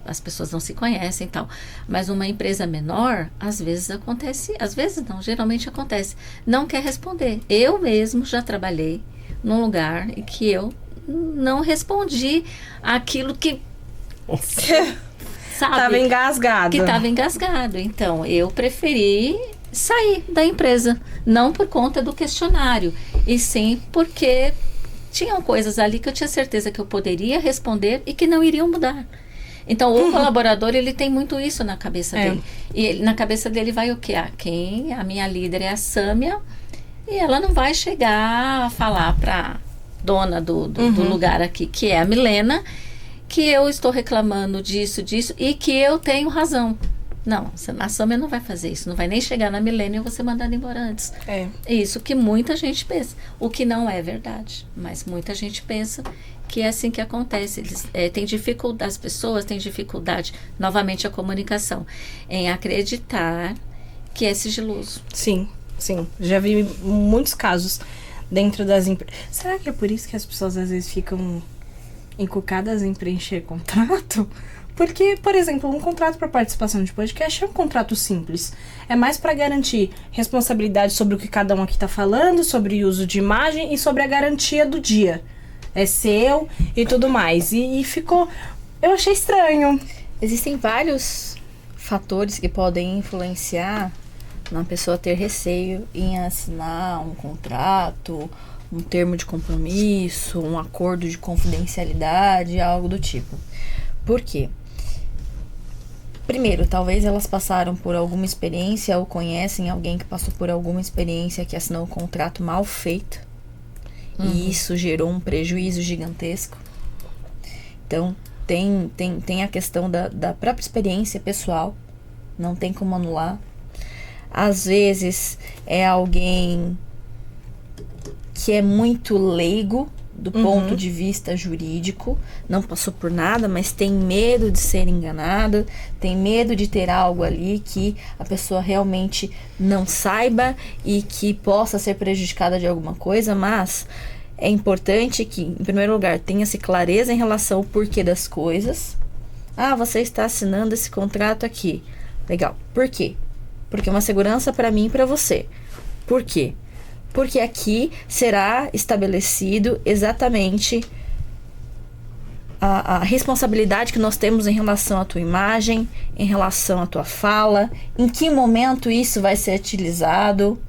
[SPEAKER 7] as pessoas não se conhecem e tal. Mas uma empresa menor, às vezes acontece. Às vezes não, geralmente acontece. Não quer responder. Eu mesmo já trabalhei num lugar em que eu não respondi aquilo que... sabe?
[SPEAKER 1] Tava engasgado.
[SPEAKER 7] Que estava engasgado. Então, eu preferi sair da empresa. Não por conta do questionário, e sim porque tinham coisas ali que eu tinha certeza que eu poderia responder e que não iriam mudar. Então, o colaborador, ele tem muito isso na cabeça dele. E na cabeça dele vai o quê? A minha líder é a Sâmia, e ela não vai chegar a falar para dona do lugar aqui, que é a Milena, que eu estou reclamando disso, e que eu tenho razão. Não, a Sâmia não vai fazer isso. Não vai nem chegar na Milena e eu vou ser mandada embora antes. É isso que muita gente pensa. O que não é verdade. Mas muita gente pensa que é assim que acontece. Tem dificuldade, as pessoas têm dificuldade, novamente a comunicação, em acreditar que é sigiloso.
[SPEAKER 1] Sim. Já vi muitos casos dentro das empresas. Será que é por isso que as pessoas às vezes ficam encucadas em preencher contrato? Porque, por exemplo, um contrato para participação de podcast é um contrato simples. É mais para garantir responsabilidade sobre o que cada um aqui está falando, sobre o uso de imagem e sobre a garantia do dia. É seu e tudo mais. E ficou... Eu achei estranho.
[SPEAKER 6] Existem vários fatores que podem influenciar na pessoa ter receio em assinar um contrato, um termo de compromisso, um acordo de confidencialidade, algo do tipo. Por quê? Primeiro, talvez elas passaram por alguma experiência ou conhecem alguém que passou por alguma experiência que assinou um contrato mal feito. E isso gerou um prejuízo gigantesco. Então, tem a questão da própria experiência pessoal. Não tem como anular. Às vezes, é alguém que é muito leigo do ponto de vista jurídico, não passou por nada, mas tem medo de ser enganado, tem medo de ter algo ali que a pessoa realmente não saiba e que possa ser prejudicada de alguma coisa, mas é importante que, em primeiro lugar, tenha-se clareza em relação ao porquê das coisas. Ah, você está assinando esse contrato aqui. Legal. Por quê? Porque é uma segurança para mim e para você. Por quê? Porque aqui será estabelecido exatamente a responsabilidade que nós temos em relação à tua imagem, em relação à tua fala, em que momento isso vai ser utilizado.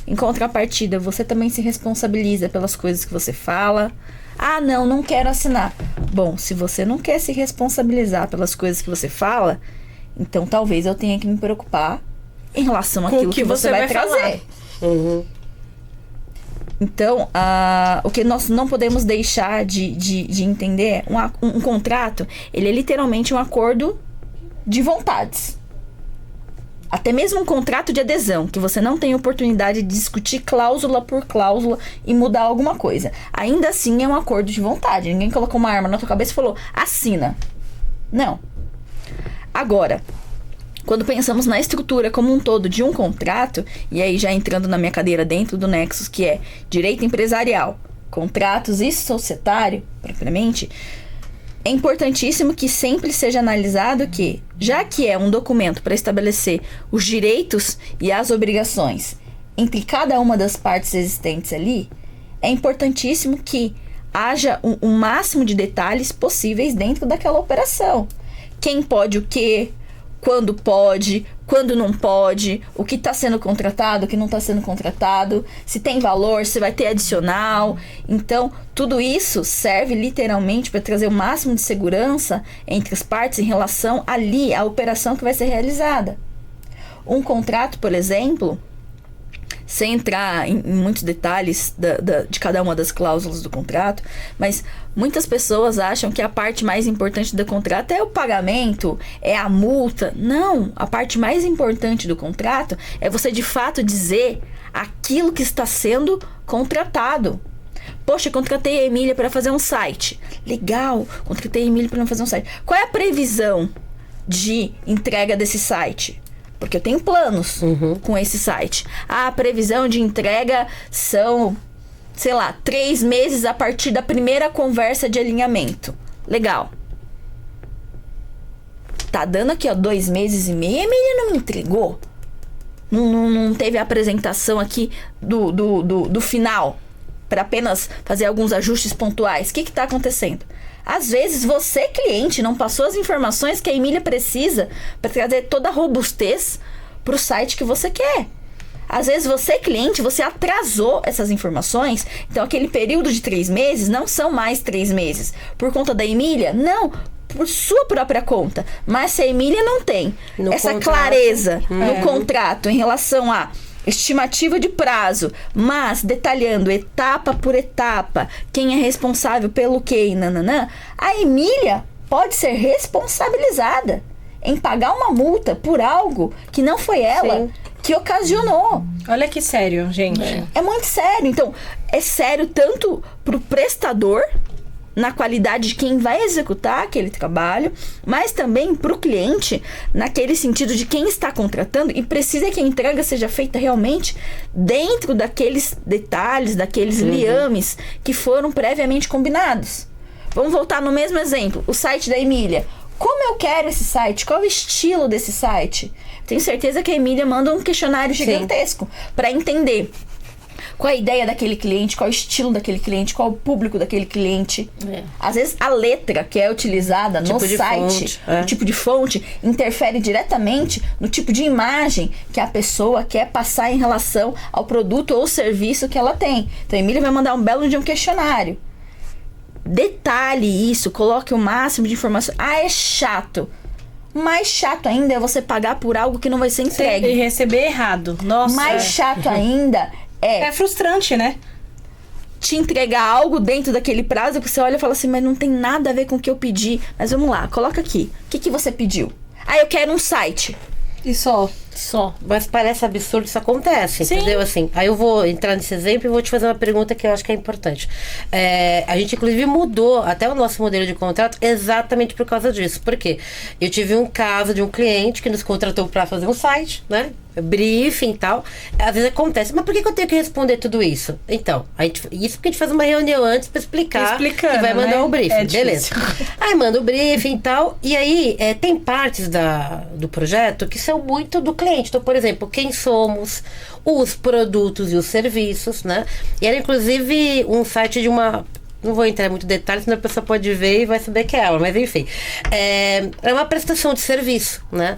[SPEAKER 6] Em contrapartida, você também se responsabiliza pelas coisas que você fala. Ah, não quero assinar. Bom, se você não quer se responsabilizar pelas coisas que você fala, então talvez eu tenha que me preocupar em relação àquilo que você vai trazer. Então, o que nós não podemos deixar de entender, um contrato, ele é literalmente um acordo de vontades. Até mesmo um contrato de adesão, que você não tem oportunidade de discutir cláusula por cláusula e mudar alguma coisa. Ainda assim, é um acordo de vontade. Ninguém colocou uma arma na tua cabeça e falou, assina. Não. Agora, Quando pensamos na estrutura como um todo de um contrato, e aí já entrando na minha cadeira dentro do Nexus, que é direito empresarial, contratos e societário, propriamente, é importantíssimo que sempre seja analisado que, já que é um documento para estabelecer os direitos e as obrigações entre cada uma das partes existentes ali, é importantíssimo que haja o máximo de detalhes possíveis dentro daquela operação. Quem pode o quê, quando não pode, o que está sendo contratado, o que não está sendo contratado, se tem valor, se vai ter adicional. Então, tudo isso serve literalmente para trazer o máximo de segurança entre as partes em relação ali à operação que vai ser realizada. Um contrato, por exemplo, sem entrar em muitos detalhes de cada uma das cláusulas do contrato, mas muitas pessoas acham que a parte mais importante do contrato é o pagamento, é a multa. Não, a parte mais importante do contrato é você de fato dizer aquilo que está sendo contratado. Poxa, contratei a Emília para fazer um site. Legal, contratei a Emília para fazer um site. Qual é a previsão de entrega desse site? Porque eu tenho planos com esse site. A previsão de entrega são, 3 meses a partir da primeira conversa de alinhamento. Legal. Tá dando aqui, 2 meses e meio. A Emília não me entregou. Não teve a apresentação aqui do final. Para apenas fazer alguns ajustes pontuais. O que está acontecendo? Às vezes você, cliente, não passou as informações que a Emília precisa para trazer toda a robustez para o site que você quer. Às vezes você, cliente, você atrasou essas informações. Então aquele período de 3 meses não são mais 3 meses. Por conta da Emília? Não, por sua própria conta. Mas se a Emília não tem essa clareza no contrato em relação a estimativa de prazo, mas detalhando etapa por etapa, quem é responsável pelo quê e nananã, a Emília pode ser responsabilizada em pagar uma multa por algo que não foi ela que ocasionou.
[SPEAKER 1] Olha que sério, gente.
[SPEAKER 6] É muito sério. Então, é sério tanto pro prestador, na qualidade de quem vai executar aquele trabalho, mas também para o cliente, naquele sentido de quem está contratando e precisa que a entrega seja feita realmente dentro daqueles detalhes, daqueles liames que foram previamente combinados. Vamos voltar no mesmo exemplo, o site da Emília. Como eu quero esse site? Qual é o estilo desse site? Tenho certeza que a Emília manda um questionário gigantesco para entender qual é a ideia daquele cliente, qual é o estilo daquele cliente, qual é o público daquele cliente. Às vezes a letra que é utilizada no site, o tipo de fonte, interfere diretamente no tipo de imagem que a pessoa quer passar em relação ao produto ou serviço que ela tem. Então a Emília vai mandar um belo de um questionário. Detalhe isso, coloque o máximo de informação. É chato. Mais chato ainda é você pagar por algo que não vai ser entregue.
[SPEAKER 1] E receber errado. Nossa.
[SPEAKER 6] Mais chato ainda
[SPEAKER 1] é frustrante, né?
[SPEAKER 6] Te entregar algo dentro daquele prazo que você olha e fala assim, mas não tem nada a ver com o que eu pedi. Mas vamos lá, coloca aqui. O que você pediu? Eu quero um site.
[SPEAKER 1] E só.
[SPEAKER 5] Mas parece absurdo, isso acontece, entendeu? Assim, aí eu vou entrar nesse exemplo e vou te fazer uma pergunta que eu acho que é importante. A gente, inclusive, mudou até o nosso modelo de contrato exatamente por causa disso. Por quê? Eu tive um caso de um cliente que nos contratou para fazer um site, né? Briefing e tal. Às vezes acontece, mas por que eu tenho que responder tudo isso? Então, isso porque a gente faz uma reunião antes para explicar que vai mandar o briefing, beleza. Aí manda o briefing e tal, e aí tem partes do projeto que são muito do cliente. Então, por exemplo, quem somos, os produtos e os serviços, né? E era inclusive um site de uma... Não vou entrar em muito detalhe, senão a pessoa pode ver e vai saber que é ela, mas enfim. É uma prestação de serviço, né?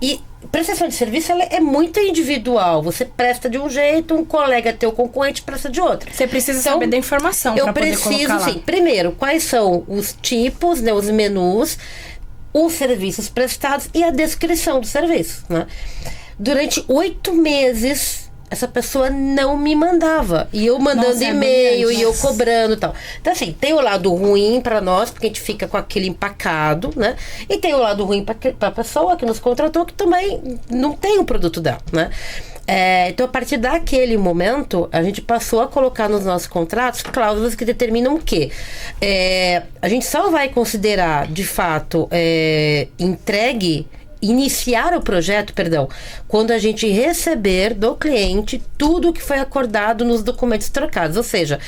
[SPEAKER 5] E prestação de serviço, ela é muito individual. Você presta de um jeito, um colega teu concorrente presta de outro.
[SPEAKER 1] Você precisa saber da informação para poder colocar lá. Eu preciso, sim.
[SPEAKER 5] Primeiro, quais são os tipos, né, os menus, os serviços prestados e a descrição do serviço, né? Durante 8 meses... essa pessoa não me mandava. E eu mandando e-mail, e eu cobrando e tal. Então, assim, tem o lado ruim pra nós, porque a gente fica com aquele empacado, né? E tem o lado ruim pra pessoa que nos contratou, que também não tem o produto dela, né? Então, a partir daquele momento, a gente passou a colocar nos nossos contratos cláusulas que determinam o quê? A gente só vai considerar, de fato, entregue iniciar o projeto, quando a gente receber do cliente tudo o que foi acordado nos documentos trocados, ou seja,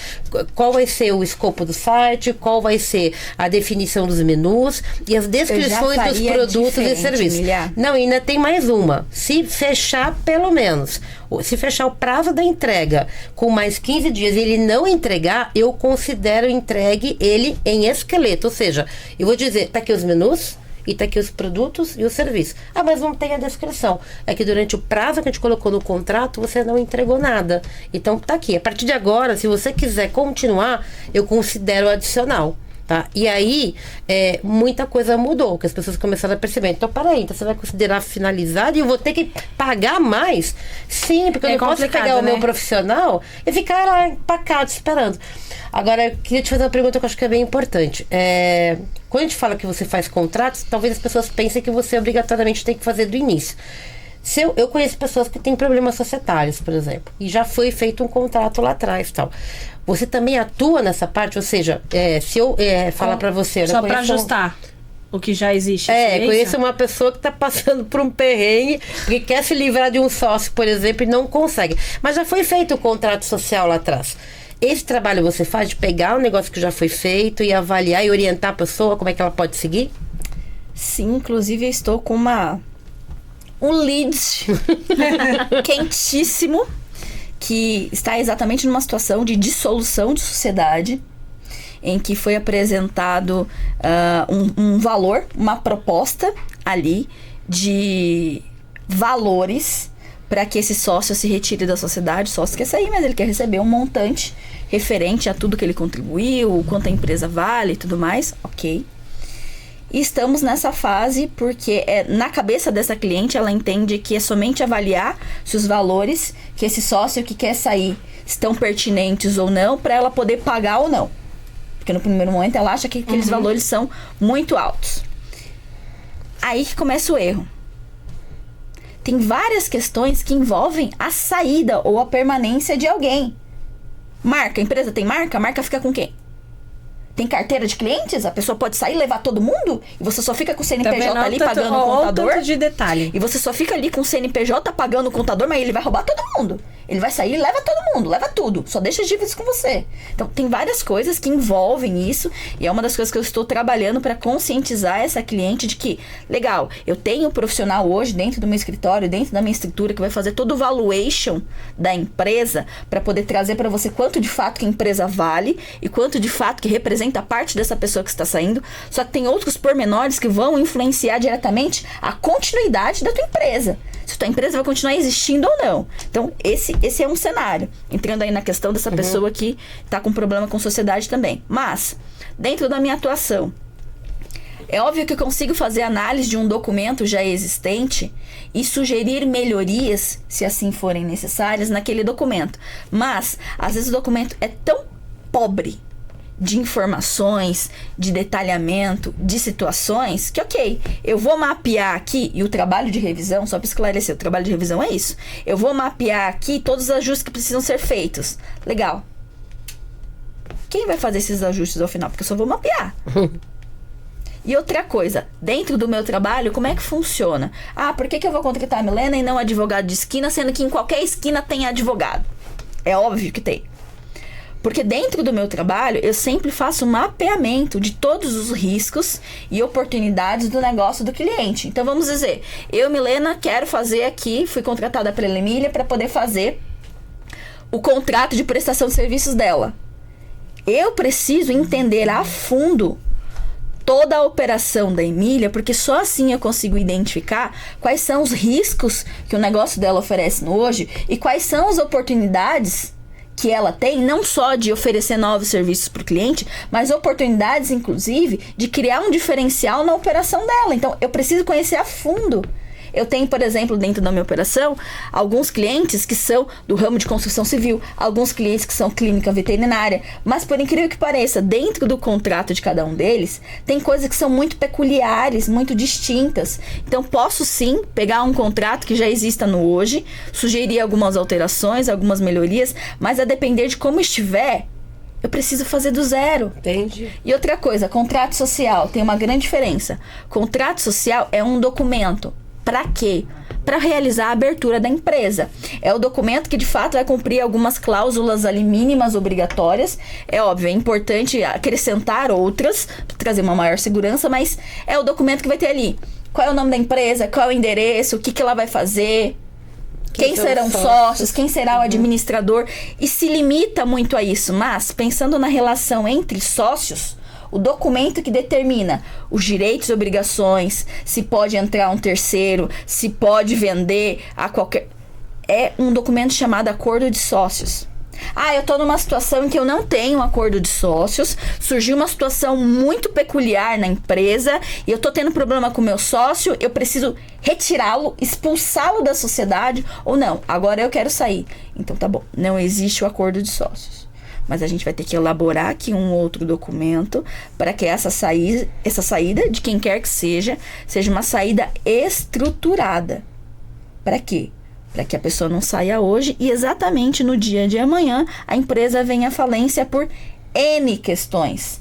[SPEAKER 5] qual vai ser o escopo do site, qual vai ser a definição dos menus e as descrições dos produtos e serviços. Não, ainda tem mais uma. Se fechar, pelo menos, se fechar o prazo da entrega com mais 15 dias e ele não entregar, eu considero entregue ele em esqueleto, ou seja, eu vou dizer, tá aqui os menus, e tá aqui os produtos e os serviços. Ah, mas não tem a descrição. É que durante o prazo que a gente colocou no contrato, você não entregou nada. Então tá aqui. A partir de agora, se você quiser continuar, eu considero adicional. Tá? E aí, muita coisa mudou, que as pessoas começaram a perceber. Então, peraí, então você vai considerar finalizado e eu vou ter que pagar mais? Sim, porque eu não posso pegar o meu profissional e ficar lá empacado, esperando. Agora, eu queria te fazer uma pergunta que eu acho que é bem importante. Quando a gente fala que você faz contratos, talvez as pessoas pensem que você obrigatoriamente tem que fazer do início. Eu conheço pessoas que têm problemas societários, por exemplo, e já foi feito um contrato lá atrás, tal. Você também atua nessa parte? Ou seja, se eu falar para você...
[SPEAKER 1] Só para ajustar o que já existe.
[SPEAKER 5] Conheço uma pessoa que está passando por um perrengue, porque quer se livrar de um sócio, por exemplo, e não consegue. Mas já foi feito o contrato social lá atrás. Esse trabalho você faz de pegar um negócio que já foi feito e avaliar e orientar a pessoa como é que ela pode seguir?
[SPEAKER 6] Sim, inclusive eu estou com um lead quentíssimo, que está exatamente numa situação de dissolução de sociedade, em que foi apresentado um valor, uma proposta ali de valores para que esse sócio se retire da sociedade. O sócio quer sair, mas ele quer receber um montante referente a tudo que ele contribuiu, o quanto a empresa vale e tudo mais. Ok. E estamos nessa fase porque na cabeça dessa cliente ela entende que é somente avaliar se os valores que esse sócio que quer sair estão pertinentes ou não para ela poder pagar ou não. Porque no primeiro momento ela acha que aqueles valores são muito altos. Aí que começa o erro. Tem várias questões que envolvem a saída ou a permanência de alguém. Marca, a empresa tem marca? A marca fica com quem? Tem carteira de clientes? A pessoa pode sair e levar todo mundo? E você só fica com o CNPJ ali pagando o contador?
[SPEAKER 1] Tanto de detalhe.
[SPEAKER 6] E você só fica ali com o CNPJ pagando o contador, mas ele vai roubar todo mundo. Ele vai sair e leva todo mundo, leva tudo. Só deixa as dívidas com você. Então, tem várias coisas que envolvem isso. E é uma das coisas que eu estou trabalhando para conscientizar essa cliente de que, legal, eu tenho um profissional hoje dentro do meu escritório, dentro da minha estrutura, que vai fazer todo o valuation da empresa para poder trazer para você quanto de fato que a empresa vale e quanto de fato que representa a parte dessa pessoa que está saindo. Só que tem outros pormenores que vão influenciar diretamente a continuidade da tua empresa. Se tua empresa vai continuar existindo ou não. Então, esse é um cenário. Entrando aí na questão dessa pessoa que está com problema com sociedade também. Mas, dentro da minha atuação, é óbvio que eu consigo fazer análise de um documento já existente e sugerir melhorias, se assim forem necessárias, naquele documento. Mas, às vezes o documento é tão pobre de informações, de detalhamento, de situações, que ok, eu vou mapear aqui, e o trabalho de revisão, só para esclarecer, o trabalho de revisão é isso, eu vou mapear aqui todos os ajustes que precisam ser feitos. Legal. Quem vai fazer esses ajustes ao final? Porque eu só vou mapear. E outra coisa, dentro do meu trabalho, como é que funciona? Ah, por que eu vou contratar a Milena e não advogado de esquina, sendo que em qualquer esquina tem advogado? É óbvio que tem. Porque dentro do meu trabalho, eu sempre faço um mapeamento de todos os riscos e oportunidades do negócio do cliente. Então, vamos dizer, eu, Milena, quero fazer aqui, fui contratada pela Emília para poder fazer o contrato de prestação de serviços dela. Eu preciso entender a fundo toda a operação da Emília, porque só assim eu consigo identificar quais são os riscos que o negócio dela oferece hoje e quais são as oportunidades que ela tem, não só de oferecer novos serviços para o cliente, mas oportunidades, inclusive, de criar um diferencial na operação dela. Então, eu preciso conhecer a fundo. Eu tenho, por exemplo, dentro da minha operação, alguns clientes que são do ramo de construção civil, alguns clientes que são clínica veterinária, mas por incrível que pareça, dentro do contrato de cada um deles, tem coisas que são muito peculiares, muito distintas. Então, posso sim pegar um contrato que já exista no hoje, sugerir algumas alterações, algumas melhorias, mas a depender de como estiver, eu preciso fazer do zero.
[SPEAKER 5] Entendi.
[SPEAKER 6] E outra coisa, contrato social, tem uma grande diferença. Contrato social é um documento Pra quê? Para realizar a abertura da empresa. É o documento que de fato vai cumprir algumas cláusulas ali mínimas obrigatórias. É óbvio, é importante acrescentar outras para trazer uma maior segurança, mas é o documento que vai ter ali. Qual é o nome da empresa? Qual é o endereço? O que ela vai fazer? Quem serão sócios? Quem será o administrador? E se limita muito a isso. Mas, pensando na relação entre sócios, o documento que determina os direitos e obrigações, se pode entrar um terceiro, se pode vender a qualquer... É um documento chamado Acordo de Sócios. Ah, eu tô numa situação em que eu não tenho um acordo de sócios, surgiu uma situação muito peculiar na empresa e eu tô tendo problema com o meu sócio, eu preciso retirá-lo, expulsá-lo da sociedade ou não, agora eu quero sair. Então tá bom, não existe o acordo de sócios. Mas a gente vai ter que elaborar aqui um outro documento para que essa saída, de quem quer que seja uma saída estruturada. Para quê? Para que a pessoa não saia hoje e exatamente no dia de amanhã a empresa venha à falência por N questões.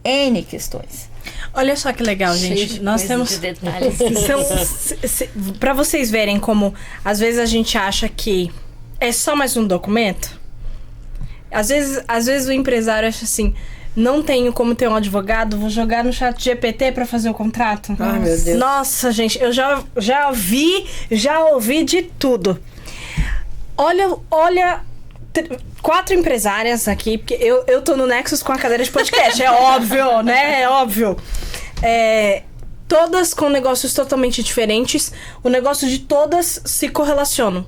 [SPEAKER 6] N questões.
[SPEAKER 1] Olha só que legal, gente. Nós temos
[SPEAKER 7] de detalhes.
[SPEAKER 1] Para vocês verem como às vezes a gente acha que é só mais um documento. Às vezes o empresário acha assim, não tenho como ter um advogado, vou jogar no chat GPT para fazer o contrato.
[SPEAKER 5] Ai, meu Deus.
[SPEAKER 1] Nossa, gente, eu já ouvi de tudo. Olha 4 empresárias aqui, porque eu tô no Nexus com a cadeira de podcast, é óbvio, né? É óbvio. Todas com negócios totalmente diferentes, o negócio de todas se correlacionam.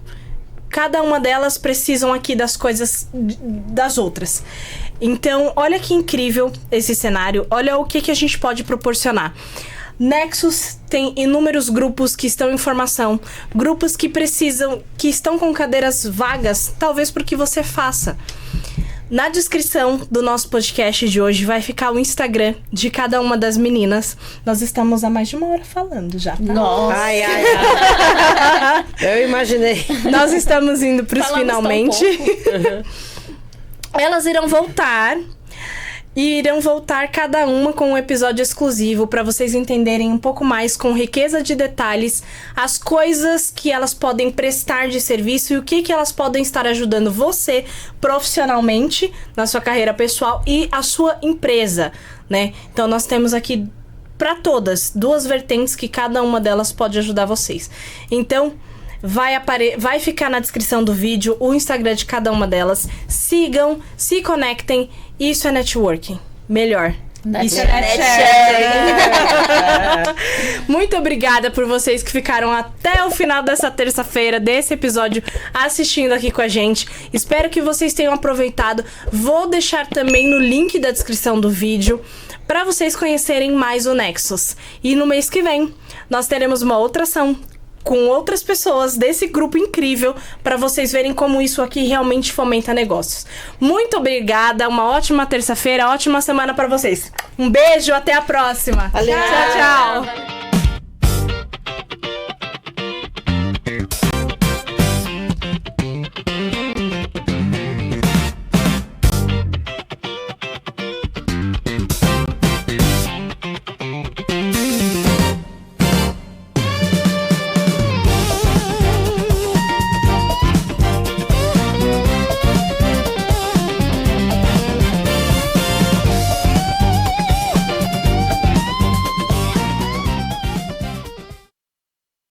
[SPEAKER 1] Cada uma delas precisam aqui das coisas das outras. Então, olha que incrível esse cenário. Olha o que a gente pode proporcionar. Nexus tem inúmeros grupos que estão em formação. Grupos que estão com cadeiras vagas, talvez porque você faça. Na descrição do nosso podcast de hoje vai ficar o Instagram de cada uma das meninas. Nós estamos há mais de 1 hora falando já, tá?
[SPEAKER 5] Nossa! Ai. Eu imaginei.
[SPEAKER 1] Nós estamos indo para os finalmente. Elas irão voltar. E irão voltar cada uma com um episódio exclusivo para vocês entenderem um pouco mais com riqueza de detalhes as coisas que elas podem prestar de serviço e o que elas podem estar ajudando você profissionalmente na sua carreira pessoal e a sua empresa, né? Então nós temos aqui para todas 2 vertentes que cada uma delas pode ajudar vocês. Então vai ficar na descrição do vídeo o Instagram de cada uma delas. Sigam, se conectem. Isso é networking. Melhor. Isso é networking. Muito obrigada por vocês que ficaram até o final dessa terça-feira, desse episódio, assistindo aqui com a gente. Espero que vocês tenham aproveitado. Vou deixar também no link da descrição do vídeo para vocês conhecerem mais o Nexus. E no mês que vem, nós teremos uma outra ação com outras pessoas desse grupo incrível para vocês verem como isso aqui realmente fomenta negócios. Muito obrigada, uma ótima terça-feira, ótima semana para vocês. Um beijo, até a próxima.
[SPEAKER 5] Valeu.
[SPEAKER 1] Tchau, tchau.